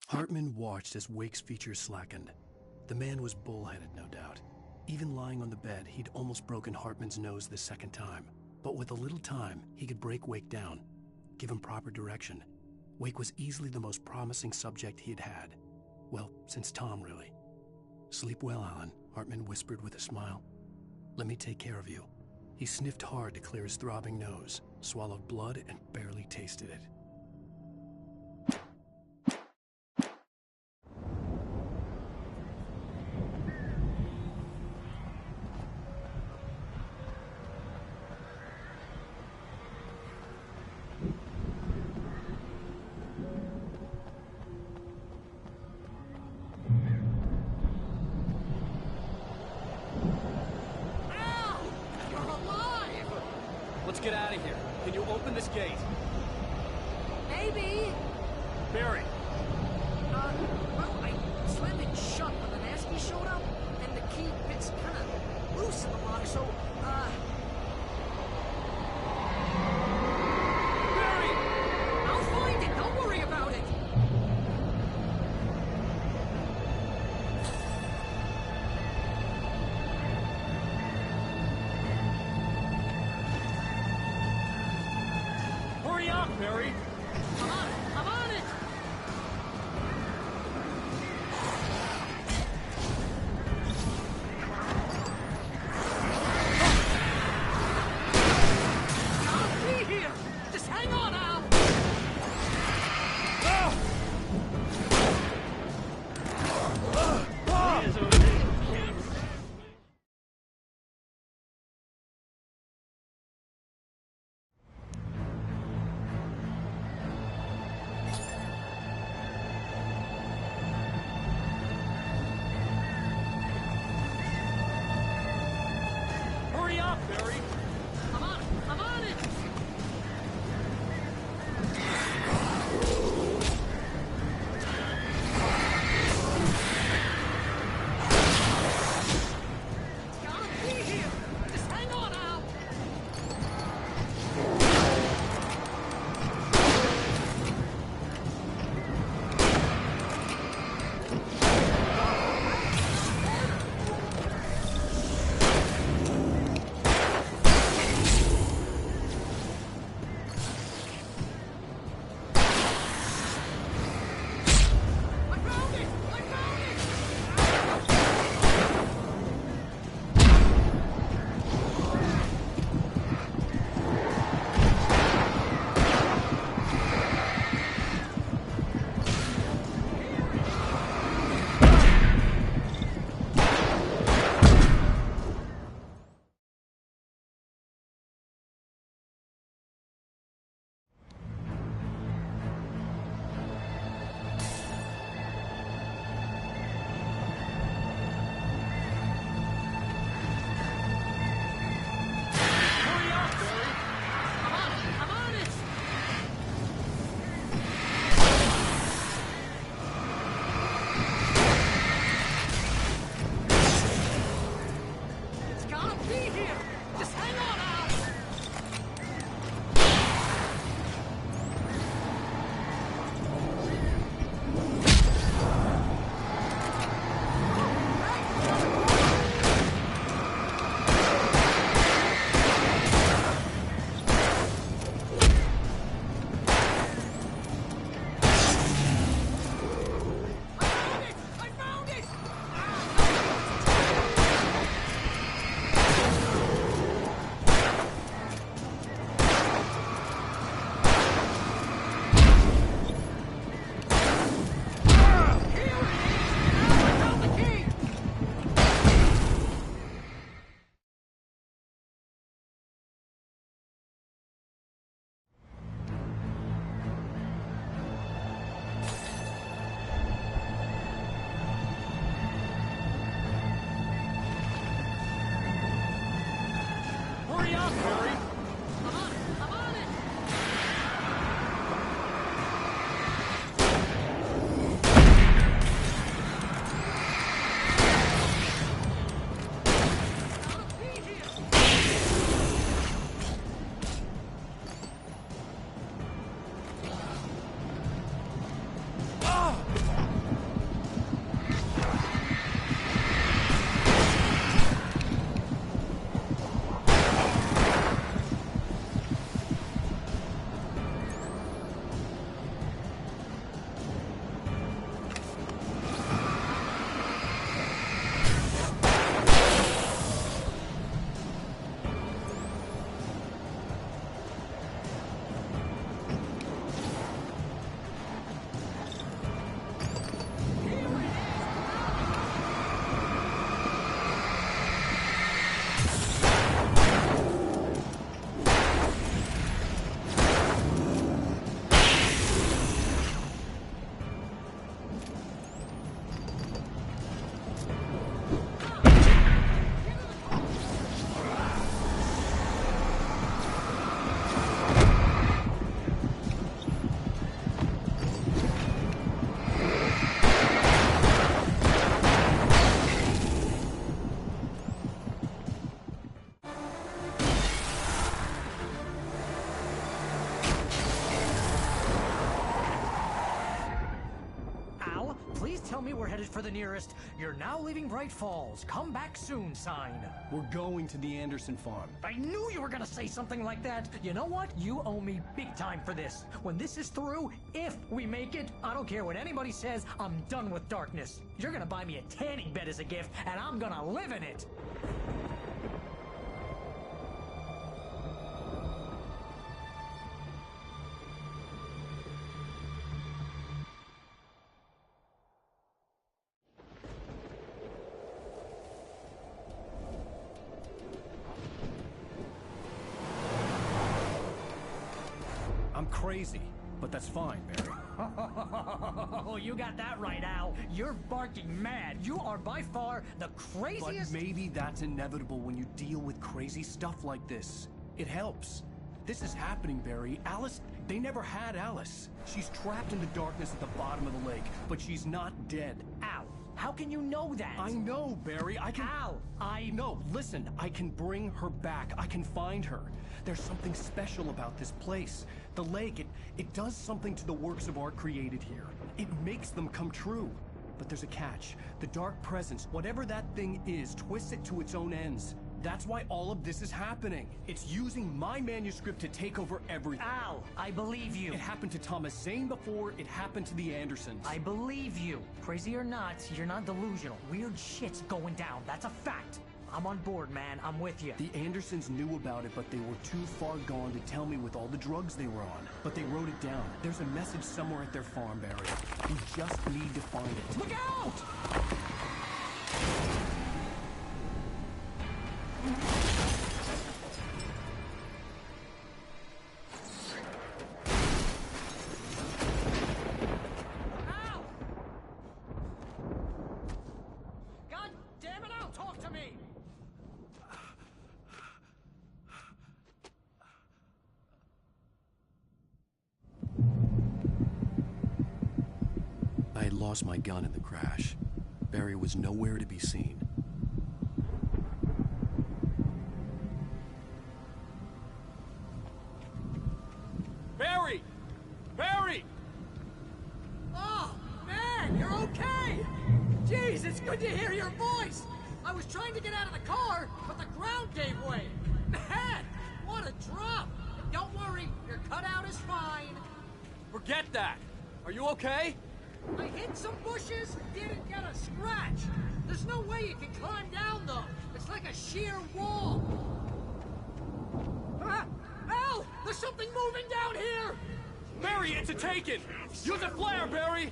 Hartman watched as Wake's features slackened. The man was bullheaded, no doubt. Even lying on the bed, he'd almost broken Hartman's nose the second time. But with a little time, he could break Wake down, give him proper direction. Wake was easily the most promising subject he had had. Well, since Tom, really. "Sleep well, Alan," Hartman whispered with a smile. "Let me take care of you." He sniffed hard to clear his throbbing nose, swallowed blood, and barely tasted it. Let's get out of here. Can you open this gate? Maybe. Barry. Well, I slammed it shut when the nasty showed up, and the key bit's kind of loose in the lock, so, Barry! I'll find it, don't worry about it! Hurry up, Barry! I'm on it! I'm on it! I'll be here! Just hang on, Al! Hurry up, Barry! I'm on it! I'm on it! It's gotta be here! Just hang on, Al! I found it! I found it! Hurry up, Barry! I'm on it! I'm on it! It's gotta be here! Just hang on, Al! I found it! I found it! Here it is! I found the key! Hurry up, Barry! I'm on it! I'm on it! Gotta be here! Please tell me we're headed for the nearest "You're now leaving Bright Falls. Come back soon" sign. We're going to the Anderson farm. I knew you were gonna say something like that. You know what? You owe me big time for this. When this is through, if we make it, I don't care what anybody says, I'm done with darkness. You're gonna buy me a tanning bed as a gift, and I'm gonna live in it. I'm crazy, but that's fine, Barry. Oh, you got that right, Al. You're barking mad. You are by far the craziest... But maybe that's inevitable when you deal with crazy stuff like this. It helps. This is happening, Barry. Alice, they never had Alice. She's trapped in the darkness at the bottom of the lake, but she's not dead. Al, how can you know that? I know, Barry. I can... Al, No, listen. I can bring her back. I can find her. There's something special about this place. The lake, it does something to the works of art created here. It makes them come true. But there's a catch. The dark presence, whatever that thing is, twists it to its own ends. That's why all of this is happening. It's using my manuscript to take over everything. Al, I believe you. It happened to Thomas Zane before, it happened to the Andersons. I believe you. Crazy or not, you're not delusional. Weird shit's going down. That's a fact. I'm on board, man. I'm with you. The Andersons knew about it, but they were too far gone to tell me with all the drugs they were on. But they wrote it down. There's a message somewhere at their farm, Barry. You just need to find it. Look out! Ow! God damn it, Al, talk to me! I had lost my gun in the crash. Barry was nowhere to be seen. Barry! Barry! Oh, man, you're okay! Jeez, it's good to hear your voice! I was trying to get out of the car, but the ground gave way. Man, what a drop! Don't worry, your cutout is fine. Forget that! Are you okay? I hit some bushes, didn't get a scratch. There's no way you can climb down, though. It's like a sheer wall. Ah! Al! There's something moving down here! Barry, it's a taken! Use a flare, Barry!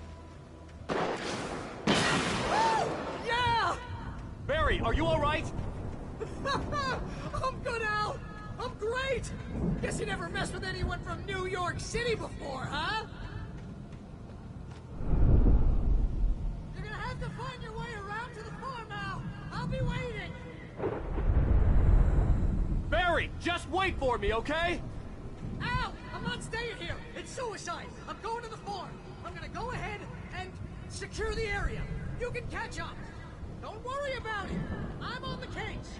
Oh! Yeah! Barry, are you alright? I'm good, Al! I'm great! Guess you never messed with anyone from New York City before, huh? You're gonna have to find your way around to the farm, Al! I'll be waiting! Barry, just wait for me, okay? Al! I'm not staying here! It's suicide! I'm going to the farm! I'm gonna go ahead and secure the area! You can catch up! Don't worry about it! I'm on the case!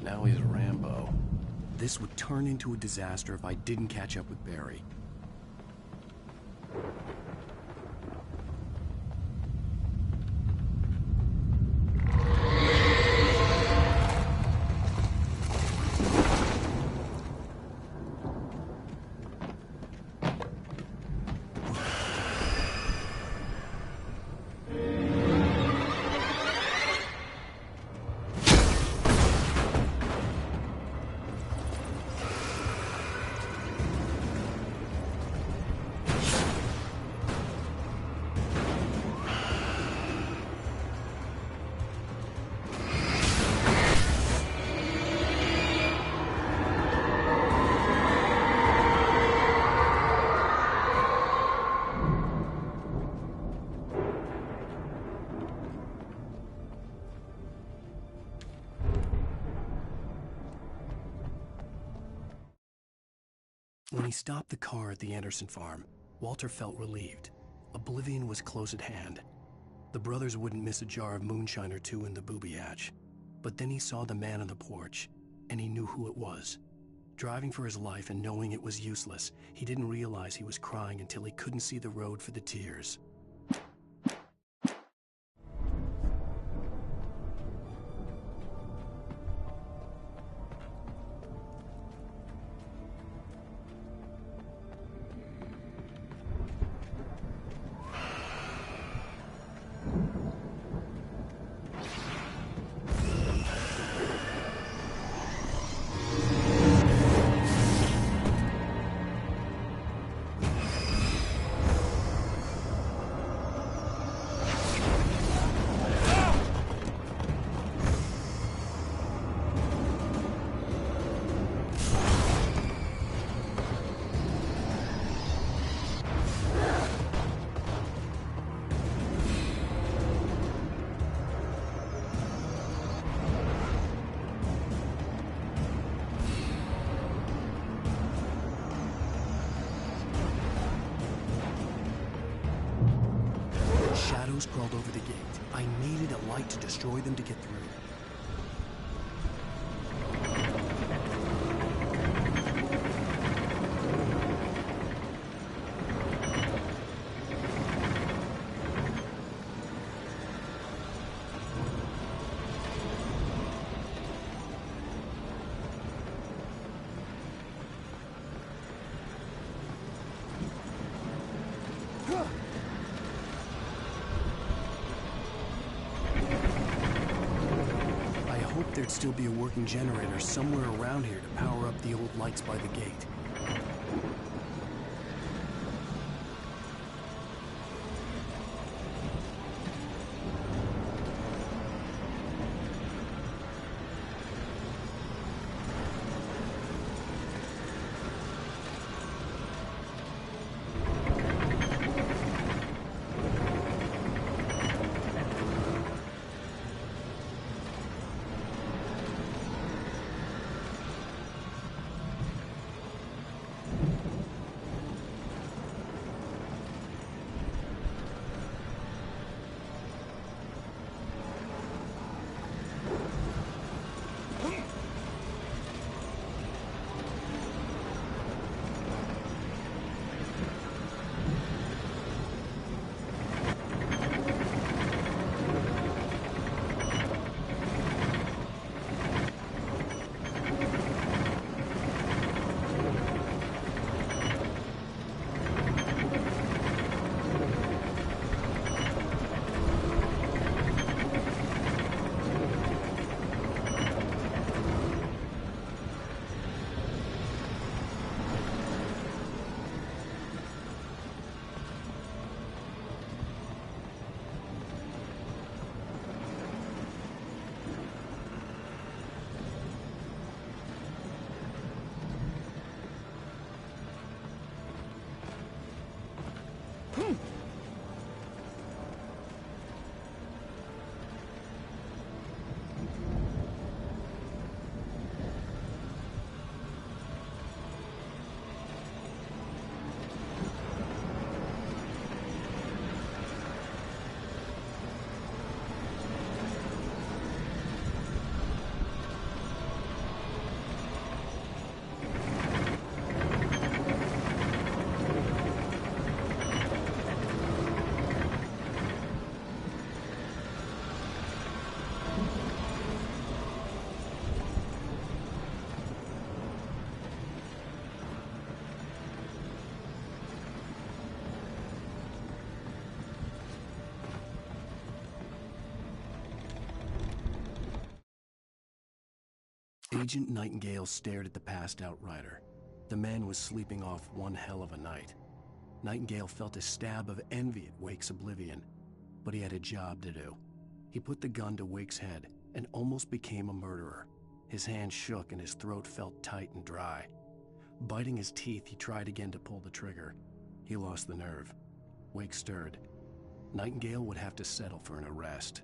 Now he's Rambo. This would turn into a disaster if I didn't catch up with Barry. When he stopped the car at the Anderson farm, Walter felt relieved. Oblivion was close at hand. The brothers wouldn't miss a jar of moonshine or two in the booby hatch. But then he saw the man on the porch, and he knew who it was. Driving for his life and knowing it was useless, he didn't realize he was crying until he couldn't see the road for the tears. shadows crawled over the gate. I needed a light to destroy them to get through. There'd still be a working generator somewhere around here to power up the old lights by the gate. Agent Nightingale stared at the passed-out rider. The man was sleeping off one hell of a night. Nightingale felt a stab of envy at Wake's oblivion, but he had a job to do. He put the gun to Wake's head and almost became a murderer. His hand shook and his throat felt tight and dry. Biting his teeth, he tried again to pull the trigger. He lost the nerve. Wake stirred. Nightingale would have to settle for an arrest.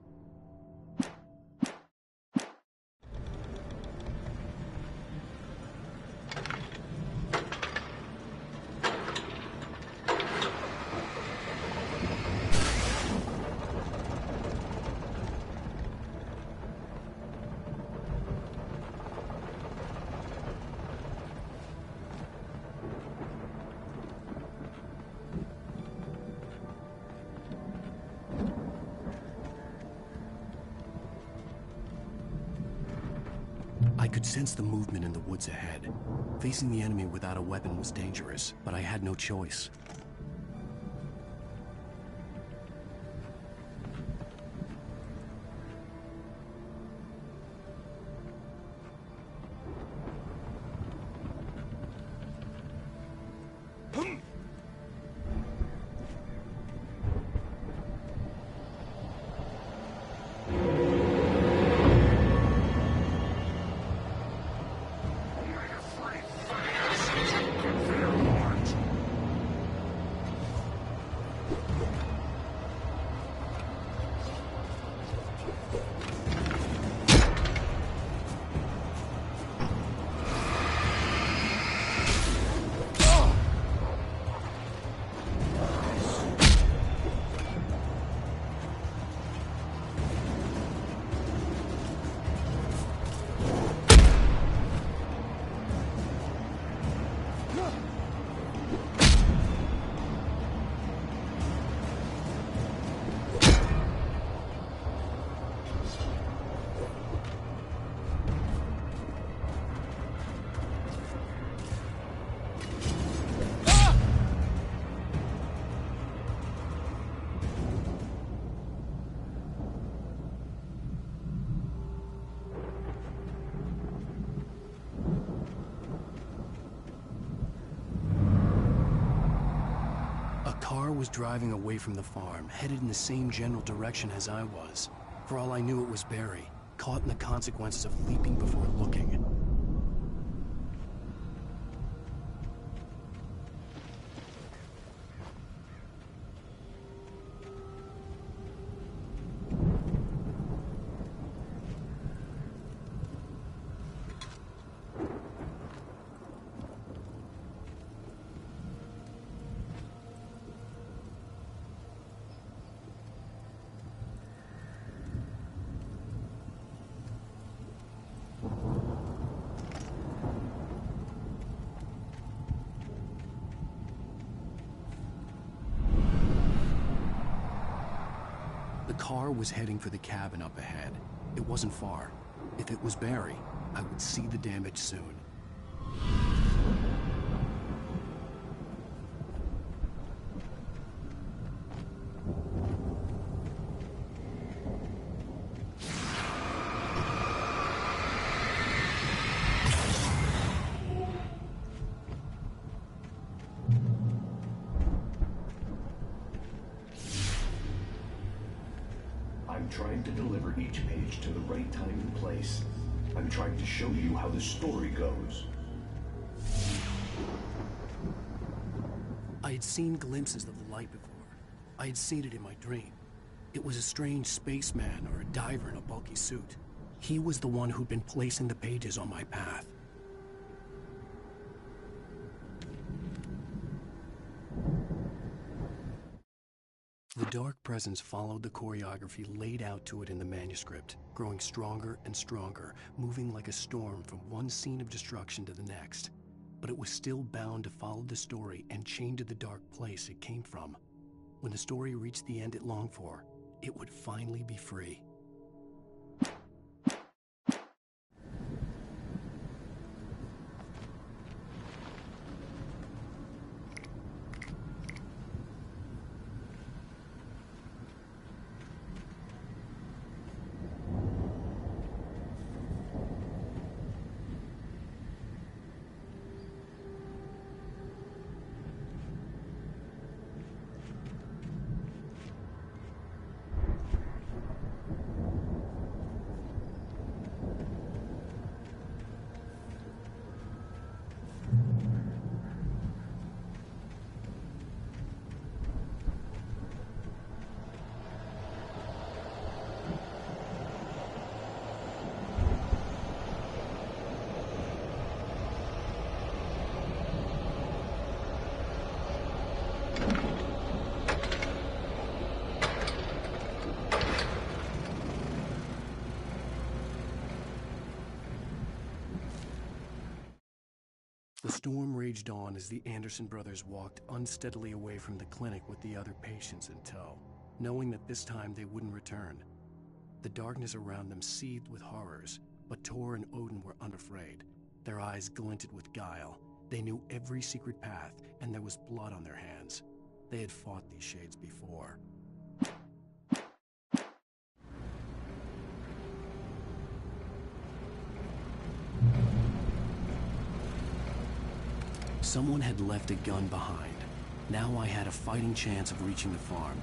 I could sense the movement in the woods ahead. Facing the enemy without a weapon was dangerous, but I had no choice. car was driving away from the farm, headed in the same general direction as I was. For all I knew, it was Barry, caught in the consequences of leaping before looking. The car was heading for the cabin up ahead. It wasn't far. If it was Barry, I would see the damage soon. I'm trying to deliver each page to the right time and place. I'm trying to show you how the story goes. I had seen glimpses of the light before. I had seen it in my dream. It was a strange spaceman or a diver in a bulky suit. He was the one who'd been placing the pages on my path. The dark presence followed the choreography laid out to it in the manuscript, growing stronger and stronger, moving like a storm from one scene of destruction to the next. But it was still bound to follow the story and chained to the dark place it came from. When the story reached the end it longed for, it would finally be free. The storm raged on as the Anderson brothers walked unsteadily away from the clinic with the other patients in tow, knowing that this time they wouldn't return. The darkness around them seethed with horrors, but Tor and Odin were unafraid. Their eyes glinted with guile. They knew every secret path, and there was blood on their hands. They had fought these shades before. Someone had left a gun behind. Now I had a fighting chance of reaching the farm.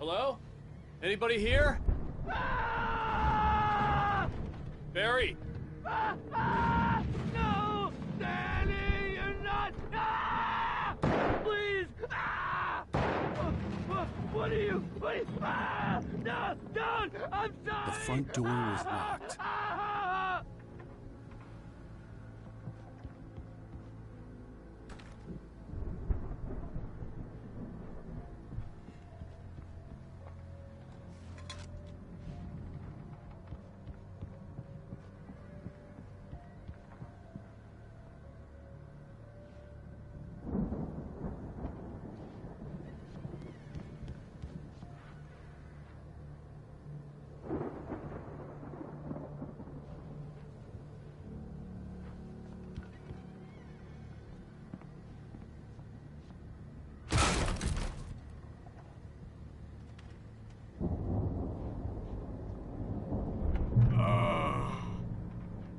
Hello? Anybody here? Barry! No! Danny, you're not! Please! What are you? No! Don't! I'm sorry! The front door was locked.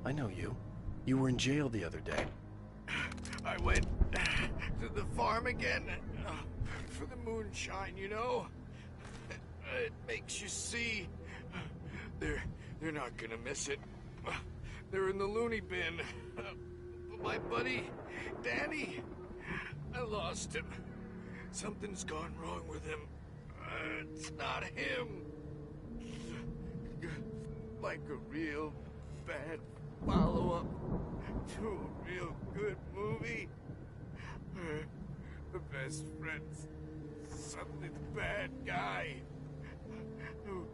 I know you. You were in jail the other day. I went to the farm again for the moonshine, you know? It makes you see. They're not gonna miss it. They're in the loony bin. But my buddy, Danny, I lost him. Something's gone wrong with him. It's not him. Like a real bad follow-up to a real good movie. The best friend's suddenly the bad guy who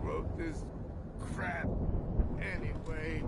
wrote this crap anyway.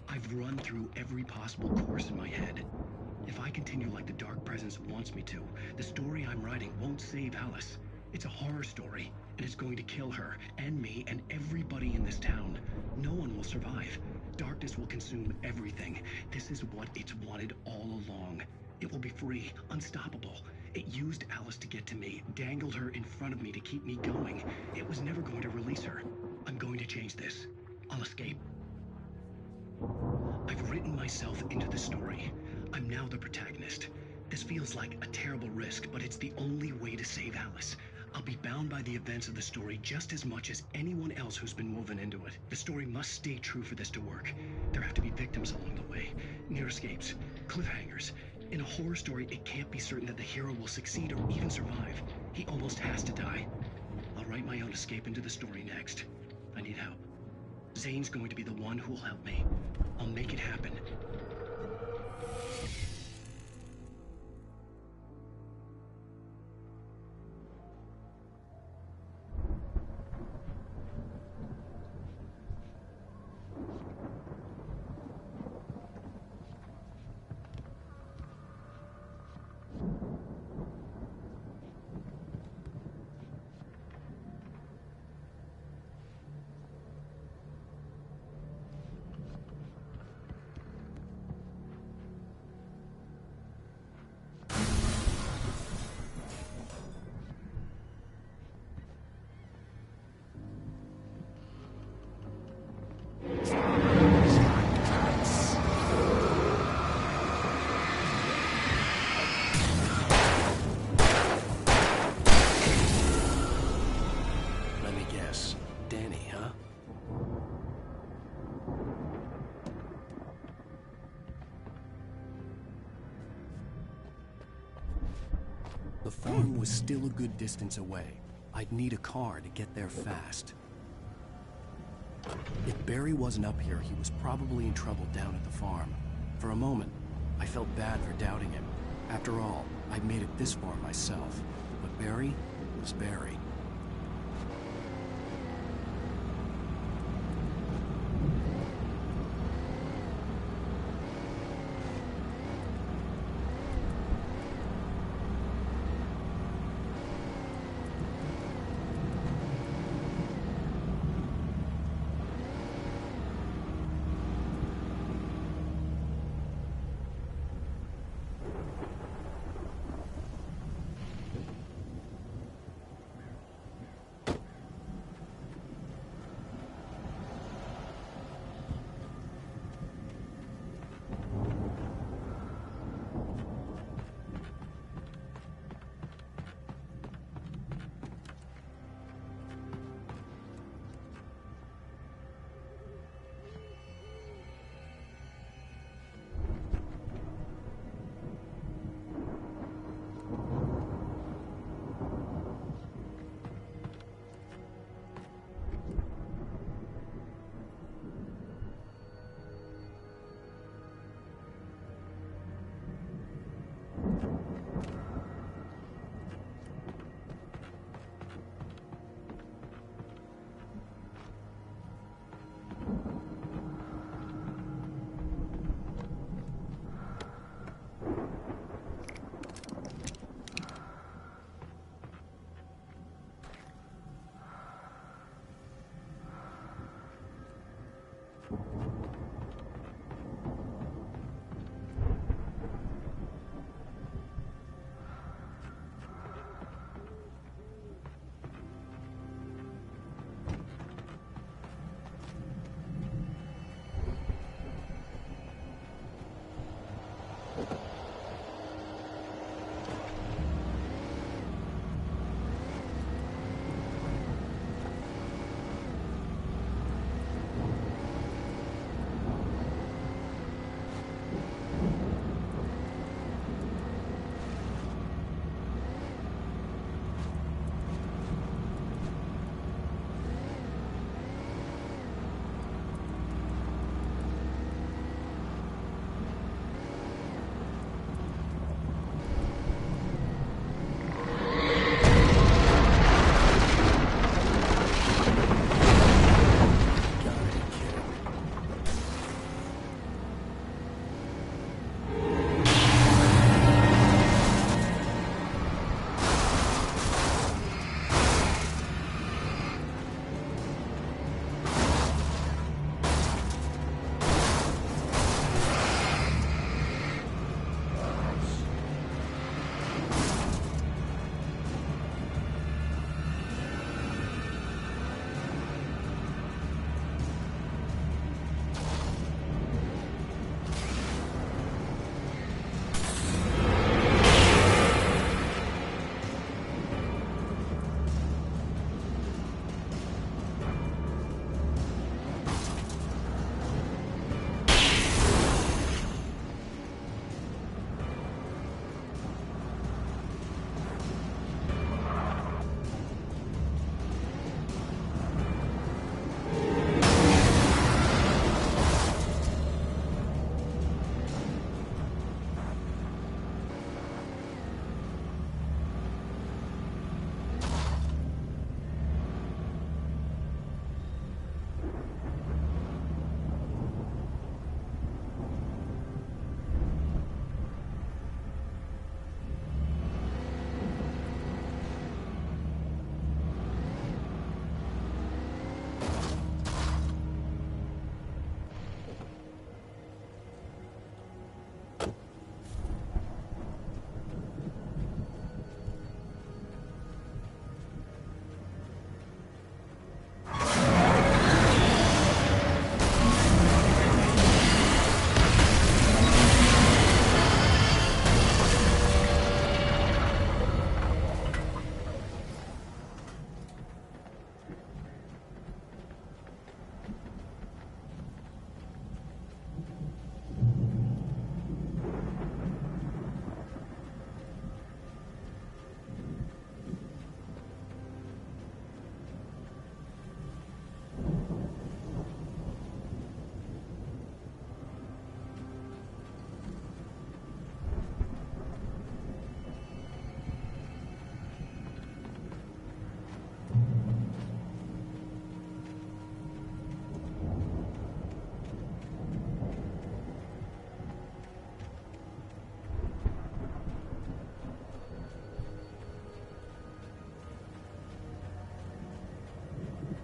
I've run through every possible course in my head. If I continue like the Dark Presence wants me to, the story I'm writing won't save Alice. It's a horror story, and it's going to kill her, and me, and everybody in this town. No one will survive. Darkness will consume everything. This is what it's wanted all along. It will be free, unstoppable. It used Alice to get to me, dangled her in front of me to keep me going. It was never going to release her. I'm going to change this. I'll escape. I've written myself into the story. I'm now the protagonist. This feels like a terrible risk, but it's the only way to save Alice. I'll be bound by the events of the story just as much as anyone else who's been woven into it. The story must stay true for this to work. There have to be victims along the way, near escapes, cliffhangers. In a horror story, it can't be certain that the hero will succeed or even survive. He almost has to die. I'll write my own escape into the story next. I need help. Zane's going to be the one who will help me. I'll make it happen. The farm was still a good distance away. I'd need a car to get there fast. If Barry wasn't up here, he was probably in trouble down at the farm. For a moment, I felt bad for doubting him. After all, I'd made it this far myself. But Barry was Barry.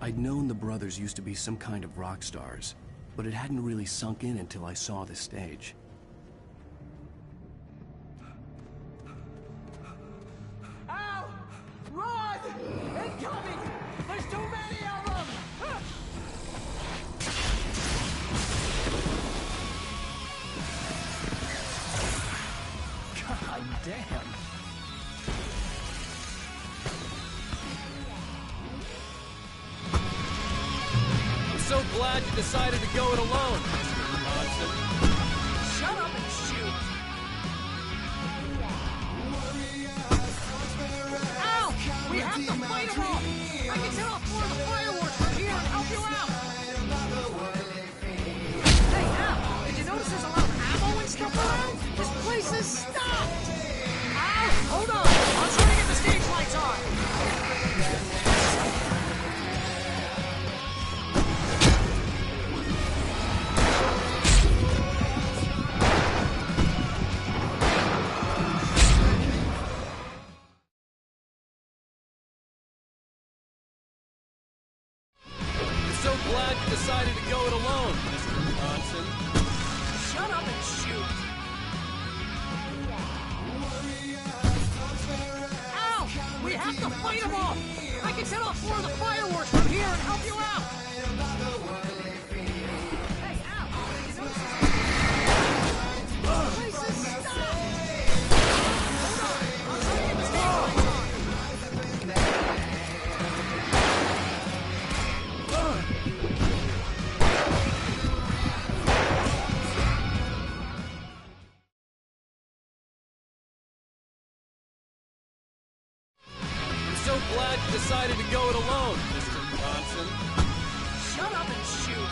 I'd known the brothers used to be some kind of rock stars, but it hadn't really sunk in until I saw this stage. Ow! Run! Incoming! There's too many of them! God damn. I'm so glad you decided to go it alone, Mr. Johnson. Shut up and shoot! Ow! We have to fight them all! I can set off more of the fireworks from here and help you out! Hey, Al! Did you notice there's a lot of ammo and stuff around? This place is stopped! Ow! Hold on! I'm trying to get the stage lights on! I'm so glad you decided to go it alone, Mr. Johnson. Shut up and shoot! Ow! We have to fight them all! I can set off more of the fireworks from here and help you out! Hey, Al! Did you notice this place is stopped! Hold on! I'm trying to get the stage lights on! I'm so glad you decided to go it alone, Mr. Johnson. Shut up and shoot!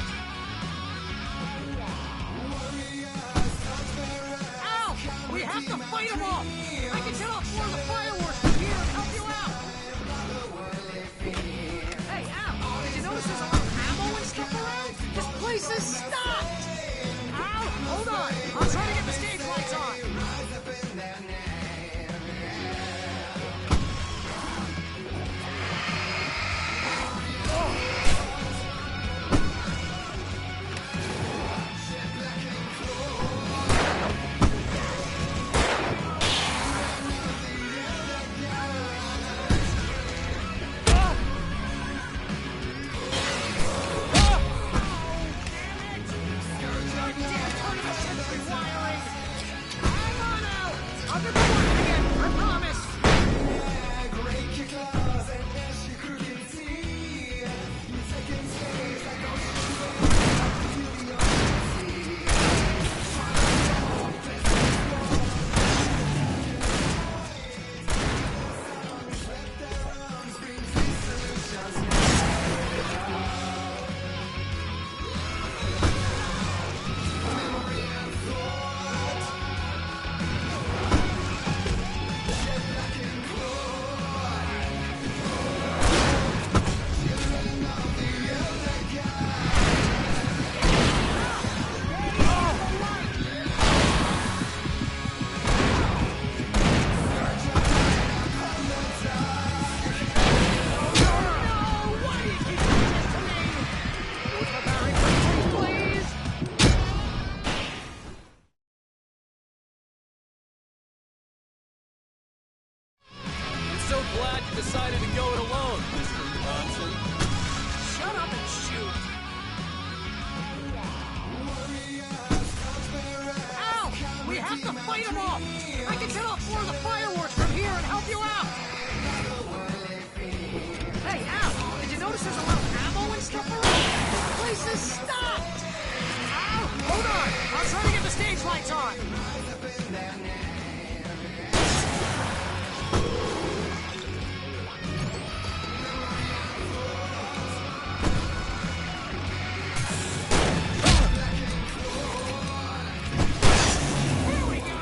Ow! We have to fight them all! I can set off more of the fireworks from here and help you out! Hey, Al! Did you notice there's a lot of ammo and stuff around? This place is stopped! Ow! Hold on! I'm trying to get the stage lights on! So glad you decided to go it alone, Mr. Johnson. Shut up and shoot! Ow! We have to fight them all! I can set off more of the fireworks from here and help you out! Hey, Al! Did you notice there's a lot of ammo and stuff around? This place is stopped! Ow! Hold on! I'm trying to get the stage lights on! Here we go!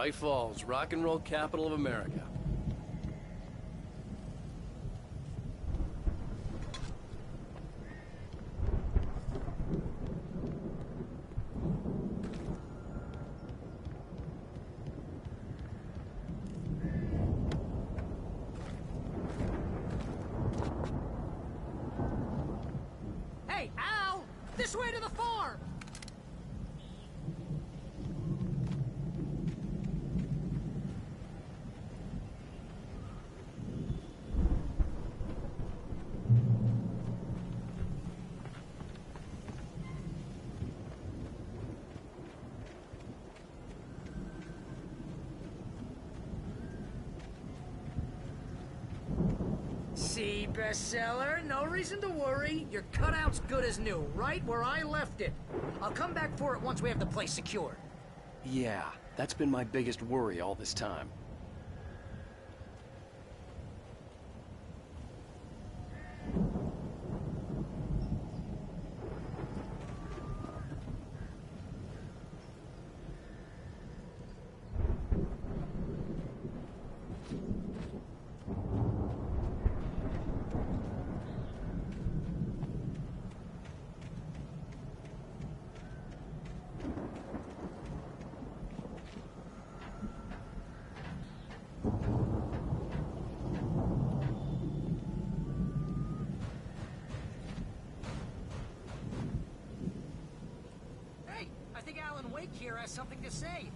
Bright Falls, rock and roll capital of America. Hey, Al! This way to the farm! See, bestseller? No reason to worry. Your cutout's good as new, right where I left it. I'll come back for it once we have the place secured. Yeah, that's been my biggest worry all this time. Here has something to say.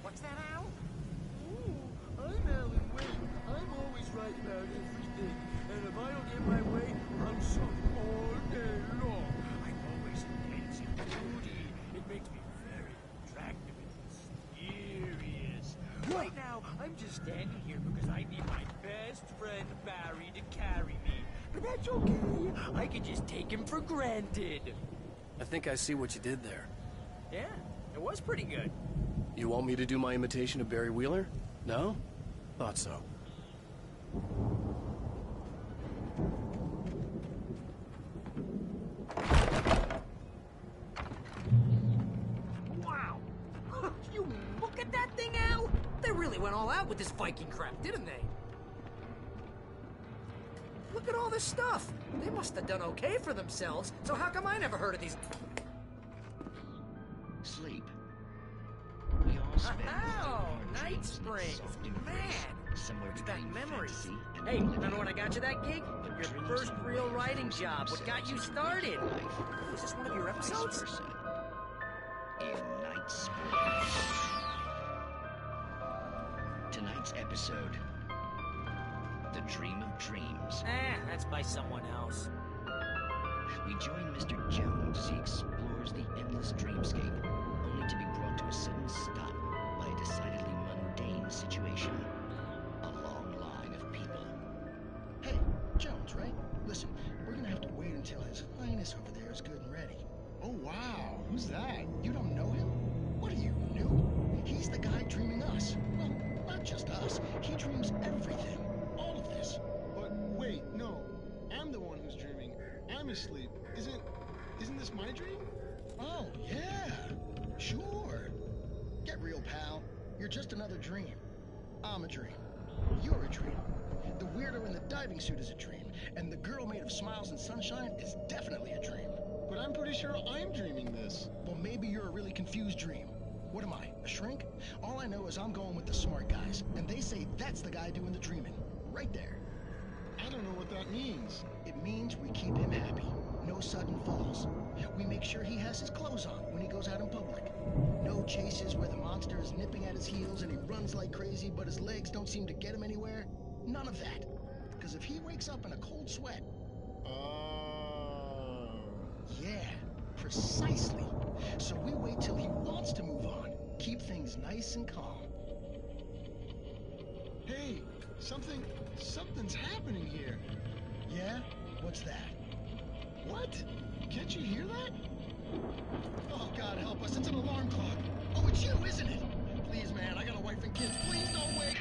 What's that, Al? Ooh, I'm Alan Wake. I'm always right about everything. And if I don't get my way, I'm sorry all day long. I'm always intense and moody. It makes me very attractive and mysterious. Right now, I'm just standing here because I need my best friend Barry to carry me. But that's okay. I can just take him for granted. I think I see what you did there. Yeah. It was pretty good. You want me to do my imitation of Barry Wheeler? No? Thought so. Wow! You look at that thing, Al! They really went all out with this Viking crap, didn't they? Look at all this stuff. They must have done okay for themselves, so how come I never heard of these... Sleep. We all spend Night Springs. Man, similar it's to back dream memories. fantasy and Hey, real remember when I living. got you that gig? Your first real writing job. What got you started? Was this one of your episodes? In Night Springs. Tonight's episode, The Dream of Dreams. That's by someone else. We join Mr. Jones as he explores the endless dreamscape, only to be brought to a sudden stop by a decidedly mundane situation. A long line of people. Hey, Jones, right? Listen, we're gonna have to wait until His Highness over there is good and ready. Oh, wow. Who's that? You don't know him? What are you, new? He's the guy dreaming us. Well, not just us. He dreams everything. All of this. But wait, no. I'm the one who's dreaming. I'm asleep. Isn't this my dream? Oh, yeah. Sure. Get real, pal. You're just another dream. I'm a dream. You're a dream. The weirdo in the diving suit is a dream, and the girl made of smiles and sunshine is definitely a dream. But I'm pretty sure I'm dreaming this. this. Well, maybe you're a really confused dream. What am I, a shrink? All I know is I'm going with the smart guys, and they say that's the guy doing the dreaming. Right there. I don't know what that means. It means we keep him happy. No sudden falls. We make sure he has his clothes on when he goes out in public. No chases where the monster is nipping at his heels and he runs like crazy, but his legs don't seem to get him anywhere. None of that. Because if he wakes up in a cold sweat... Yeah, precisely. So we wait till he wants to move on. Keep things nice and calm. Hey, something's happening here. Yeah? What's that? What? Can't you hear that? Oh, God help us, it's an alarm clock. Oh, it's you, isn't it? Please, man, I got a wife and kids. Please don't wake...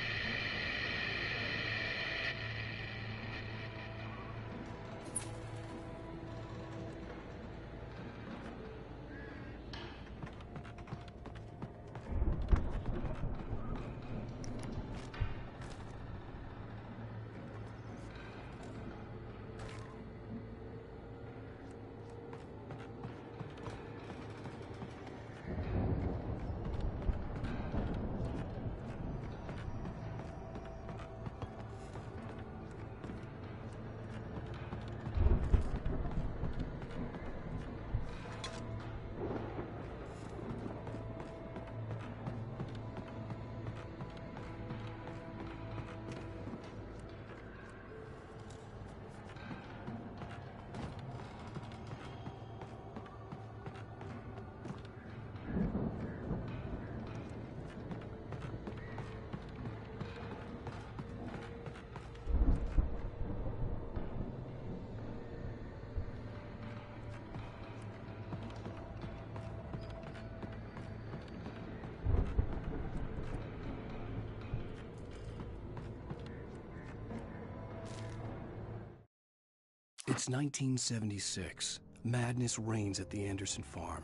It's 1976. Madness reigns at the Anderson farm.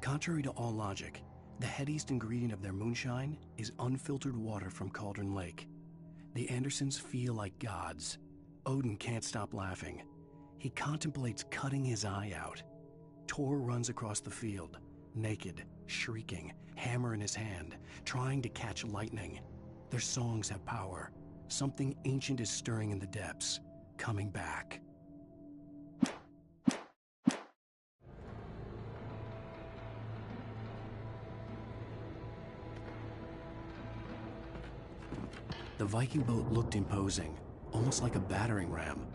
Contrary to all logic, the headiest ingredient of their moonshine is unfiltered water from Cauldron Lake. The Andersons feel like gods. Odin can't stop laughing. He contemplates cutting his eye out. Tor runs across the field, naked, shrieking, hammer in his hand, trying to catch lightning. Their songs have power. Something ancient is stirring in the depths, coming back. The Viking boat looked imposing, almost like a battering ram.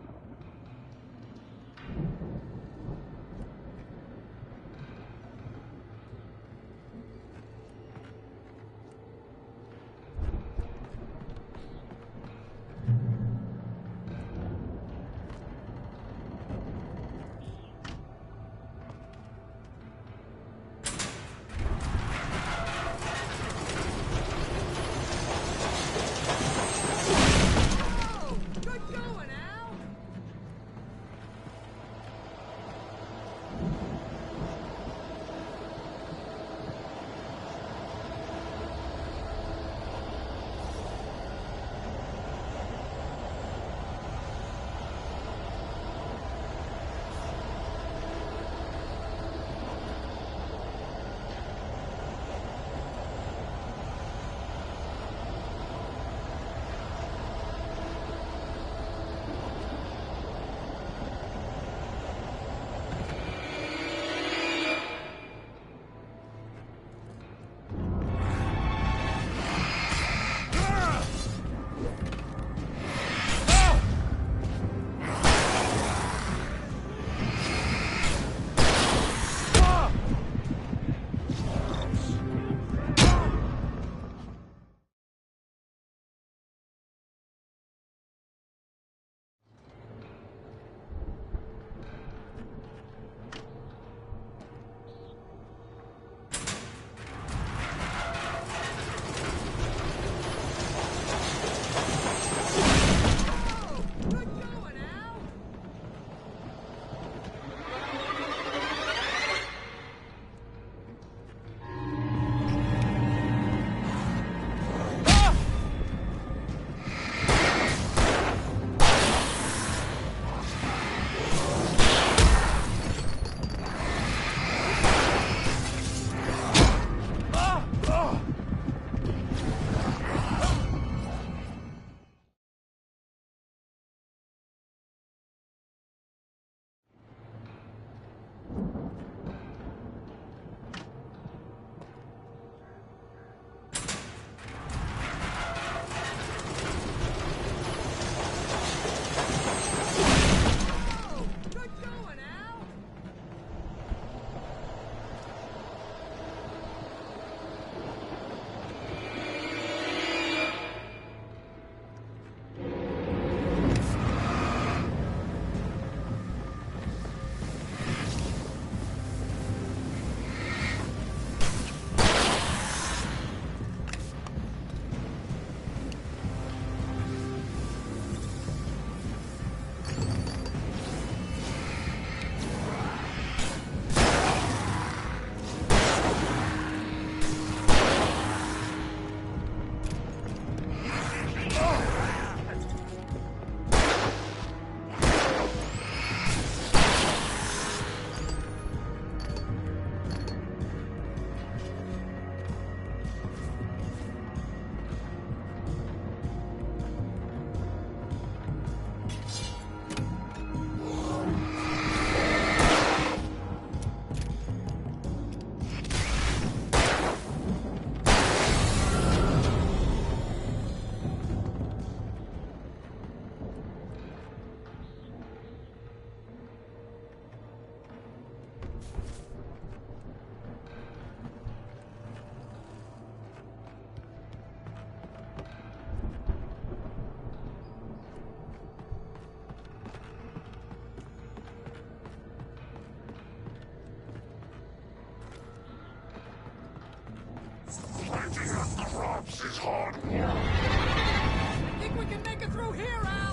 drops is hard work. I think we can make it through here, Al!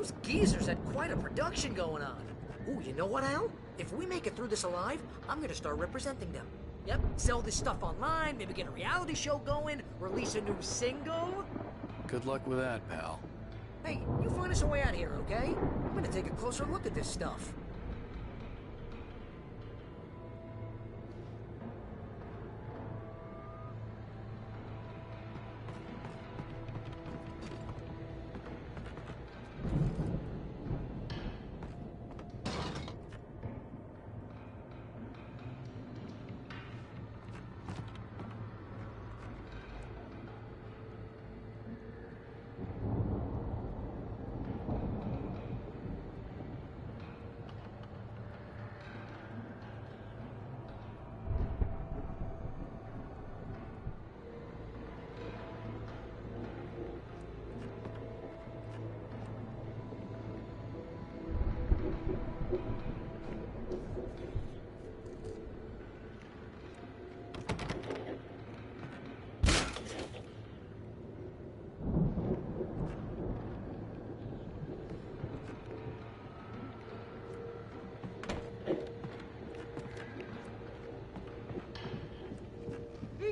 Those geezers had quite a production going on. Ooh, you know what, Al? If we make it through this alive, I'm gonna start representing them. Yep, sell this stuff online, maybe get a reality show going, release a new single. Good luck with that, pal. Hey, you find us a way out here, okay? I'm gonna take a closer look at this stuff.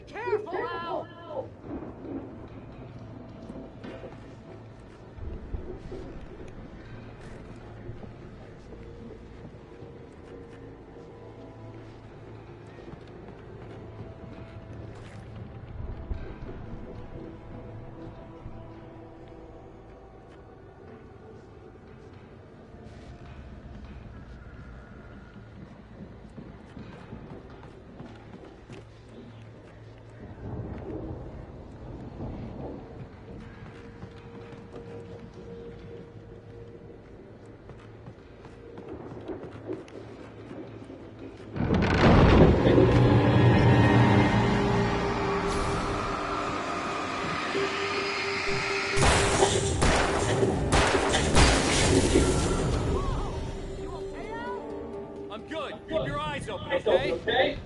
Careful now! I'm good. Keep your eyes open, okay?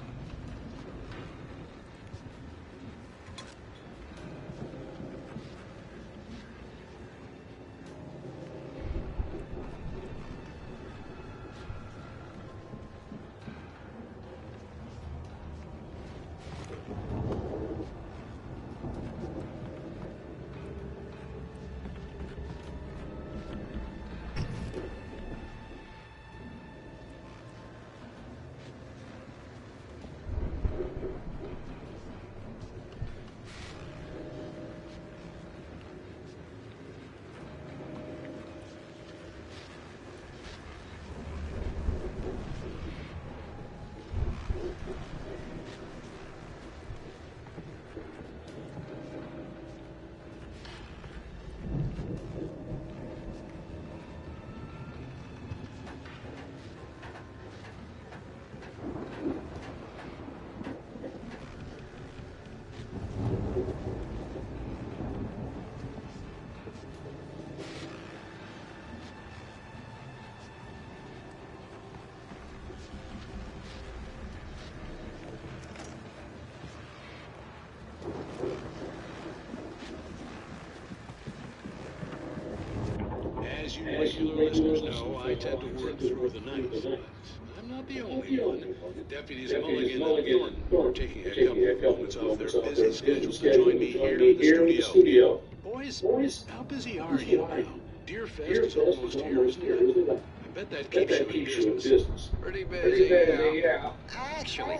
As you regular listeners know, I tend to work through the night. I'm not the only one. Deputies Mulligan and Thornton are taking a couple of moments off their busy schedules to join me here in the studio. Boys, how busy are you now? Deer Fest is almost here, isn't it? I bet that keeps you in business. Pretty busy, yeah. Actually,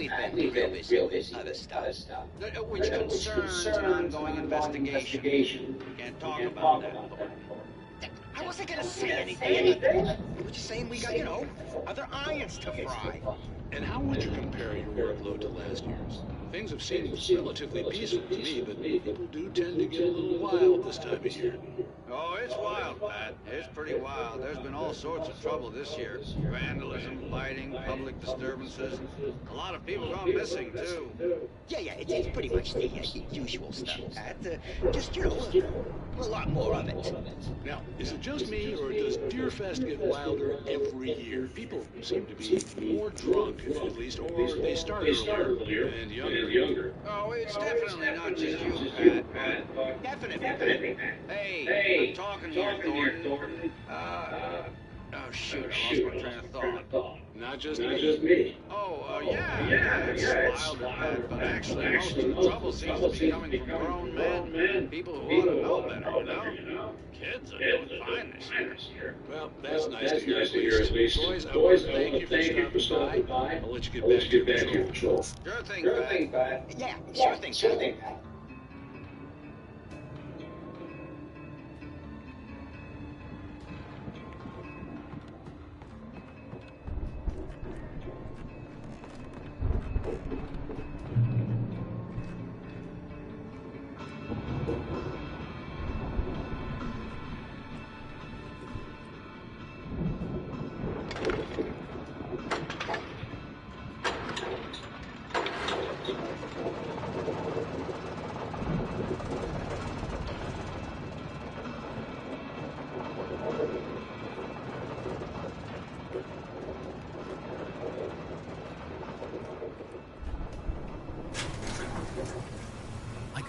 Pat, we've been real busy with other stuff, which concerns an ongoing investigation. Can't talk about that. I wasn't gonna say anything. We're just saying we got, other irons to fry. And how would you compare your workload to last year's? Things have seemed relatively peaceful to me, but people do tend to get a little wild this time of year. Oh, it's wild, Pat. It's pretty wild. There's been all sorts of trouble this year. Vandalism, fighting, public disturbances. A lot of people gone missing, too. Yeah, it's pretty much the usual stuff, Pat. Just, a lot more of it. Now, is it just me, or does Deer Fest get wilder every year? People seem to be more drunk, at least, or they start earlier and younger. Oh, it's definitely not just you, Pat. Definitely. Hey, I'm talking here, Thornton. Oh, shoot, I lost my train of thought. Not just me. Oh, yeah, it's wilder, Pat, but actually most of the trouble seems to be coming from grown men. People who ought to know better, Kids are doing fine this year. Well, that's nice to hear at least. Boys, I want to thank you for stopping by. I'll let you get back to your patrol. Sure thing, Pat. Yeah, sure thing, Pat.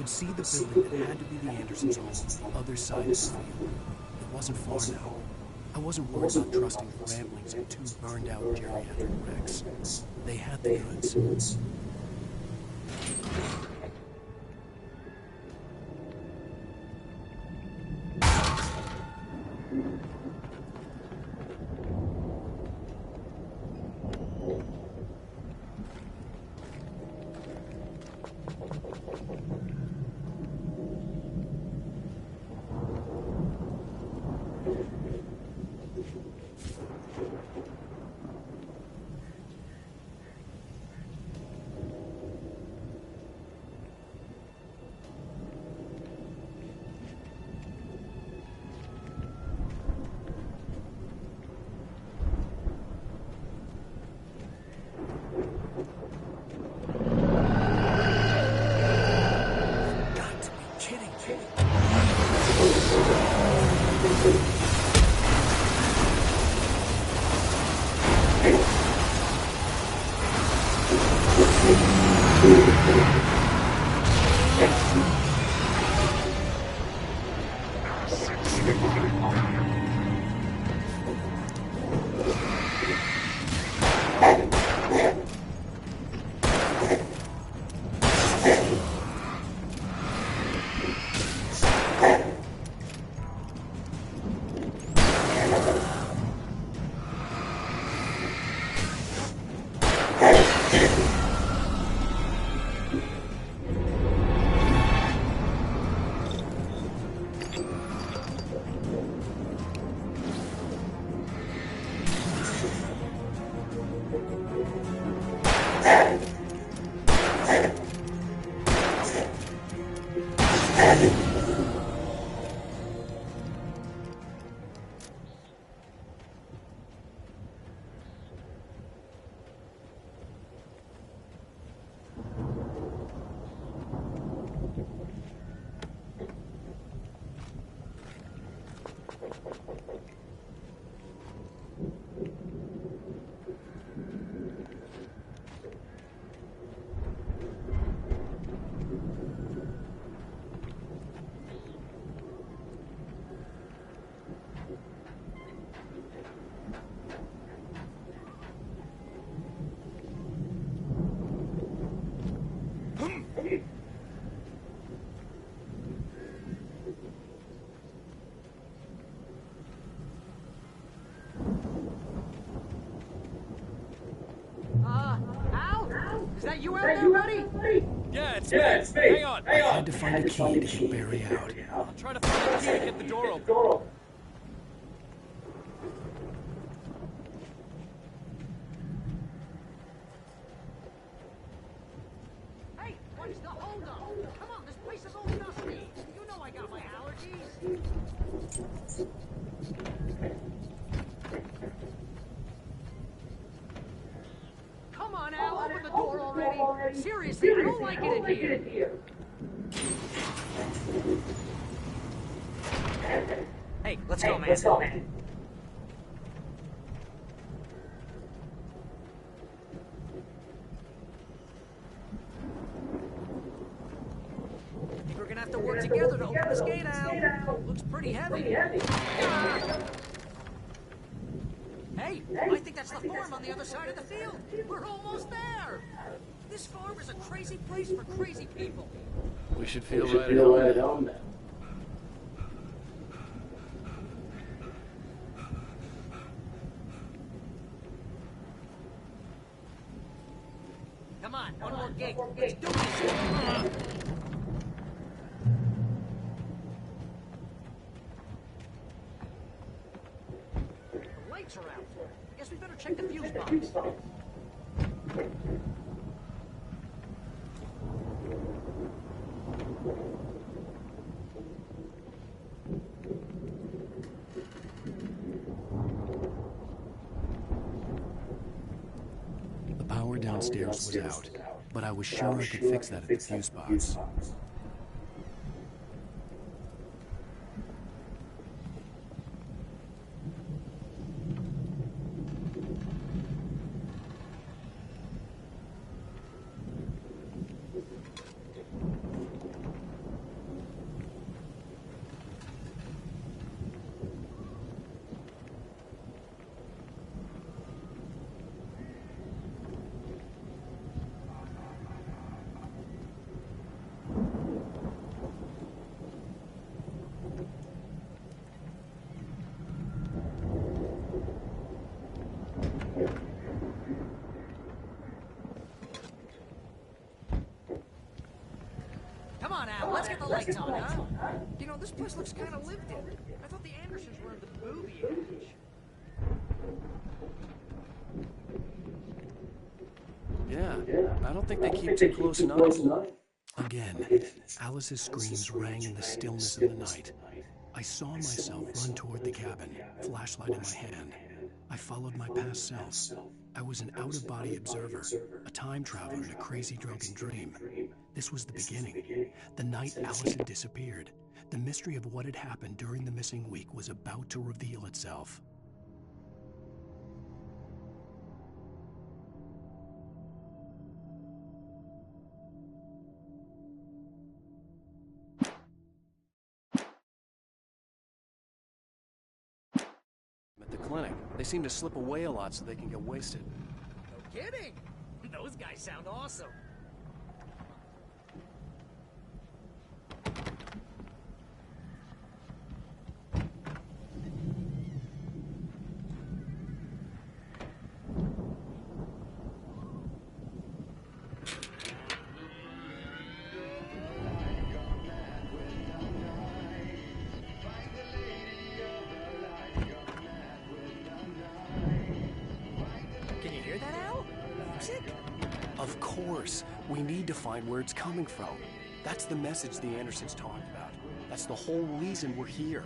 See the building that had to be the Andersons' home on the other side of the field. It wasn't far now. I wasn't worried about trusting the ramblings of two burned-out geriatric wrecks. They had the goods. Al? Is that you out there, buddy? Yeah, it's me. Hang on. I had to find a key to get Barry out. I'll try to find a key to get the door open. Hey, what's the holdup? Come on, this place is all dusty. You know I got my allergies. Come on, Al, open the door already. Seriously, I don't like it in here. Hey, let's go, man. We're gonna have to work together to open this gate, Al. Looks pretty heavy. Ah. Hey, I think that's the farm on the other side of the field. We're almost there. This farm is a crazy place for crazy people. We should feel right at home then. Come on, one more gate. Let's do this. The lights are out. Guess we better check the fuse box. The power downstairs was out, but I was sure I could fix that at the fuse box. Come on, Al, let's get the lights on, huh? You know, this place looks kind of lived in. I thought the Andersons were in the don't think they keep too close an eye. Again, Alice's screams rang in the stillness of the night. I saw myself run toward the cabin, flashlight in my hand. I followed my past self. I was an out-of-body observer, a time traveler in a crazy drunken dream. This was the beginning. The night Alice had disappeared. The mystery of what had happened during the missing week was about to reveal itself. At the clinic, they seem to slip away a lot so they can get wasted. No kidding! Those guys sound awesome. Of course, we need to find where it's coming from. That's the message the Andersons talked about. That's the whole reason we're here.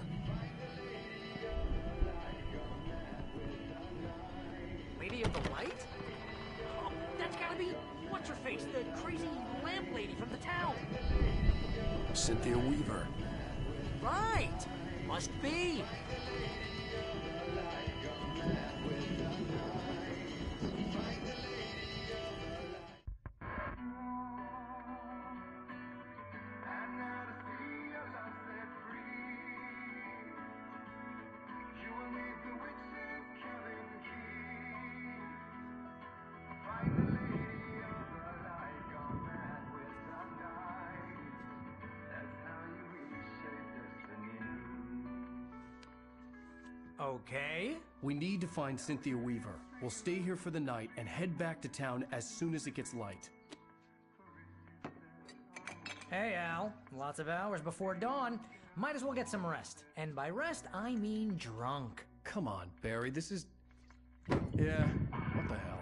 Lady of the Light? Oh, that's gotta be what's-her-face, the crazy lamp lady from the town. Cynthia Weaver. Right! Must be. Okay. We need to find Cynthia Weaver. We'll stay here for the night and head back to town as soon as it gets light. Hey, Al. Lots of hours before dawn. Might as well get some rest. And by rest, I mean drunk. Come on, Barry, this is... Yeah, what the hell?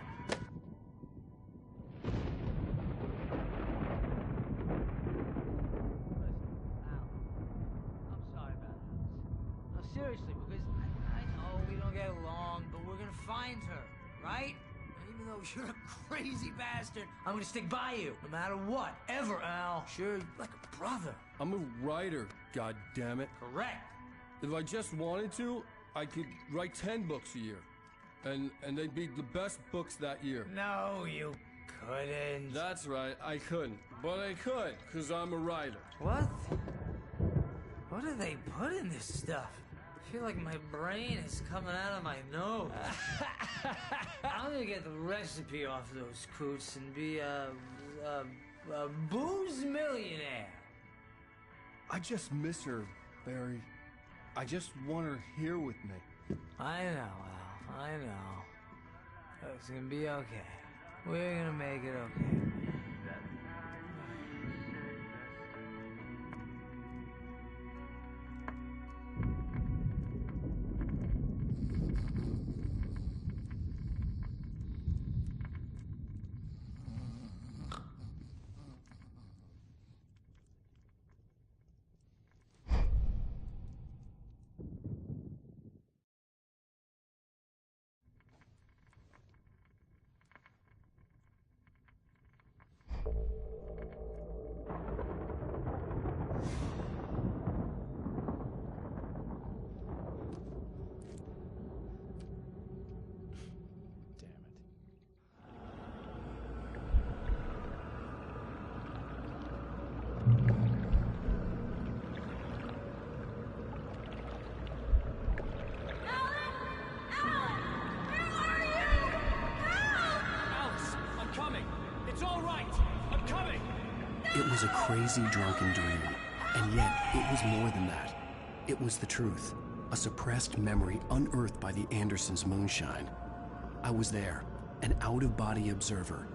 Seriously, because I know we don't get along, but we're gonna find her, right? And even though you're a crazy bastard, I'm gonna stick by you, no matter what, ever, Al. Sure, like a brother. I'm a writer, goddammit. Correct. If I just wanted to, I could write 10 books a year. And they'd be the best books that year. No, you couldn't. That's right, I couldn't. But I could, because I'm a writer. What? What do they put in this stuff? I feel like my brain is coming out of my nose. I'm gonna get the recipe off those coots and be a booze millionaire. I just miss her, Barry. I just want her here with me. I know, Al. I know. It's gonna be okay. We're gonna make it okay. It was a crazy drunken dream, and yet it was more than that. It was the truth, a suppressed memory unearthed by the Andersons' moonshine. I was there, an out-of-body observer.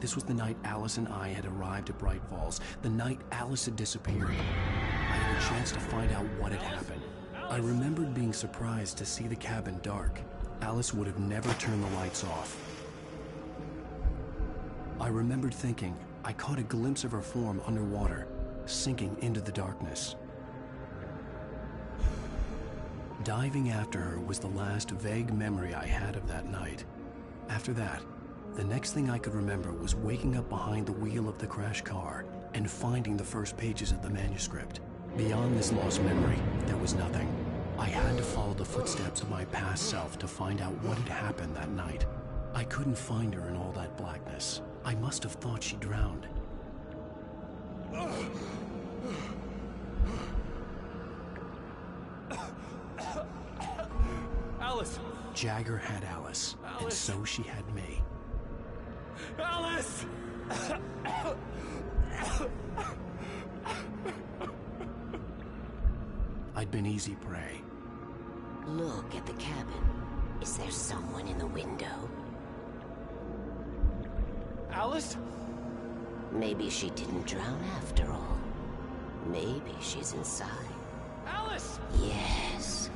This was the night Alice and I had arrived at Bright Falls, the night Alice had disappeared. I had a chance to find out what had happened. I remembered being surprised to see the cabin dark. Alice would have never turned the lights off. I remembered thinking I caught a glimpse of her form underwater, sinking into the darkness. Diving after her was the last vague memory I had of that night. After that, the next thing I could remember was waking up behind the wheel of the crashed car and finding the first pages of the manuscript. Beyond this lost memory, there was nothing. I had to follow the footsteps of my past self to find out what had happened that night. I couldn't find her in all that blackness. I must have thought she drowned. Alice! Jagger had Alice, and so she had me. Alice! I'd been easy prey. Look at the cabin. Is there someone in the window? Alice? Maybe she didn't drown after all. Maybe she's inside. Alice! Yes.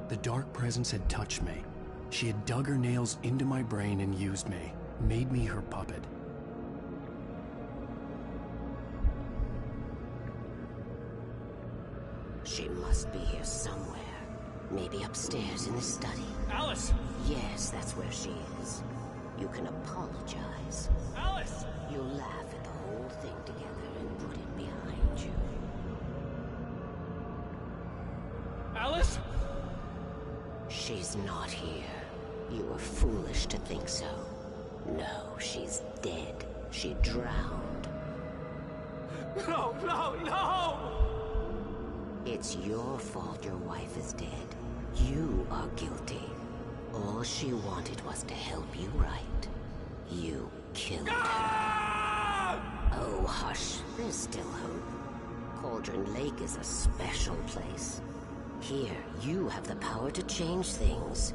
The dark presence had touched me. She had dug her nails into my brain and used me, made me her puppet. She must be here somewhere. Maybe upstairs in the study. Alice! Yes, that's where she is. You can apologize. Alice! You'll laugh at the whole thing together and put it behind you. Alice? She's not here. You were foolish to think so. No, she's dead. She drowned. No, no, no! It's your fault your wife is dead. You are guilty. All she wanted was to help you right. You killed her. Oh, hush. There's still hope. Cauldron Lake is a special place. Here, you have the power to change things.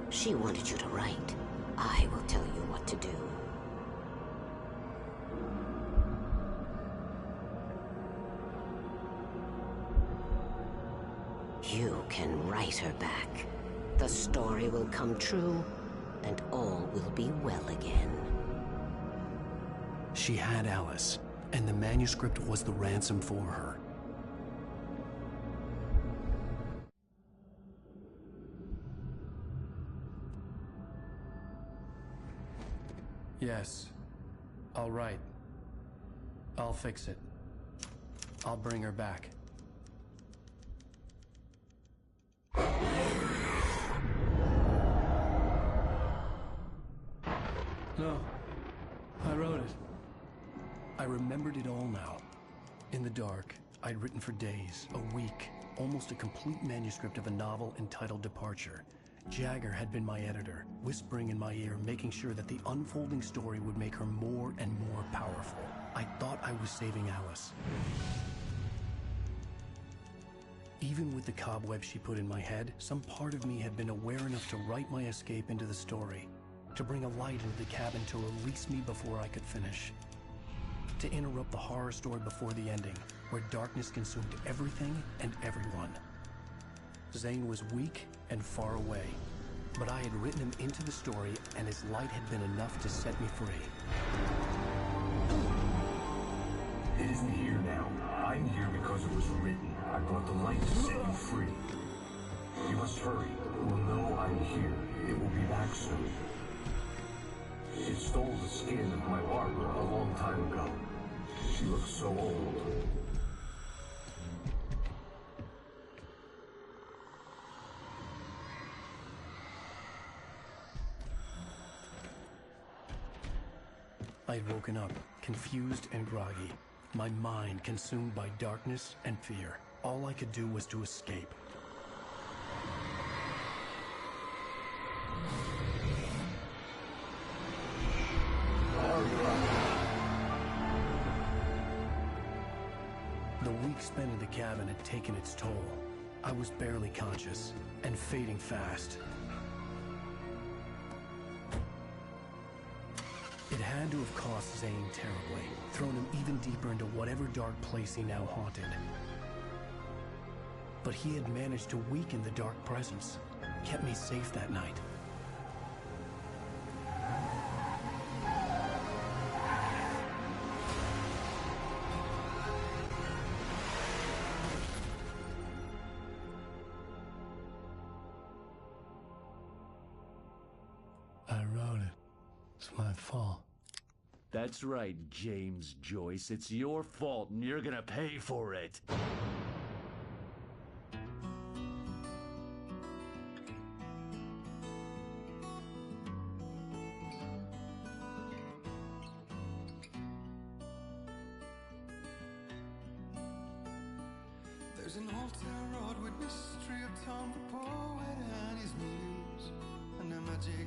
She wanted you to write. I will tell you what to do. You can write her back. The story will come true, and all will be well again. She had Alice, and the manuscript was the ransom for her. Yes. All right. I'll fix it. I'll bring her back. No. I wrote it. I remembered it all now. In the dark, I'd written for days, a week, almost a complete manuscript of a novel entitled Departure. Jagger had been my editor, whispering in my ear, making sure that the unfolding story would make her more and more powerful. I thought I was saving Alice. Even with the cobwebs she put in my head, some part of me had been aware enough to write my escape into the story, to bring a light into the cabin to release me before I could finish, to interrupt the horror story before the ending, where darkness consumed everything and everyone. Zane was weak and far away, but I had written him into the story, and his light had been enough to set me free. It isn't here now. I'm here because it was written. I brought the light to set you free. You must hurry. It will know I'm here. It will be back soon. It stole the skin of my Barbara a long time ago. She looks so old. I had woken up, confused and groggy, my mind consumed by darkness and fear. All I could do was to escape. The week spent in the cabin had taken its toll. I was barely conscious, and fading fast. It had to have cost Zane terribly, thrown him even deeper into whatever dark place he now haunted. But he had managed to weaken the dark presence, kept me safe that night. I wrote it. It's my fault. That's right, James Joyce. It's your fault, and you're gonna pay for it. There's an old town road with mystery of Tom the poet and his muse, and a magic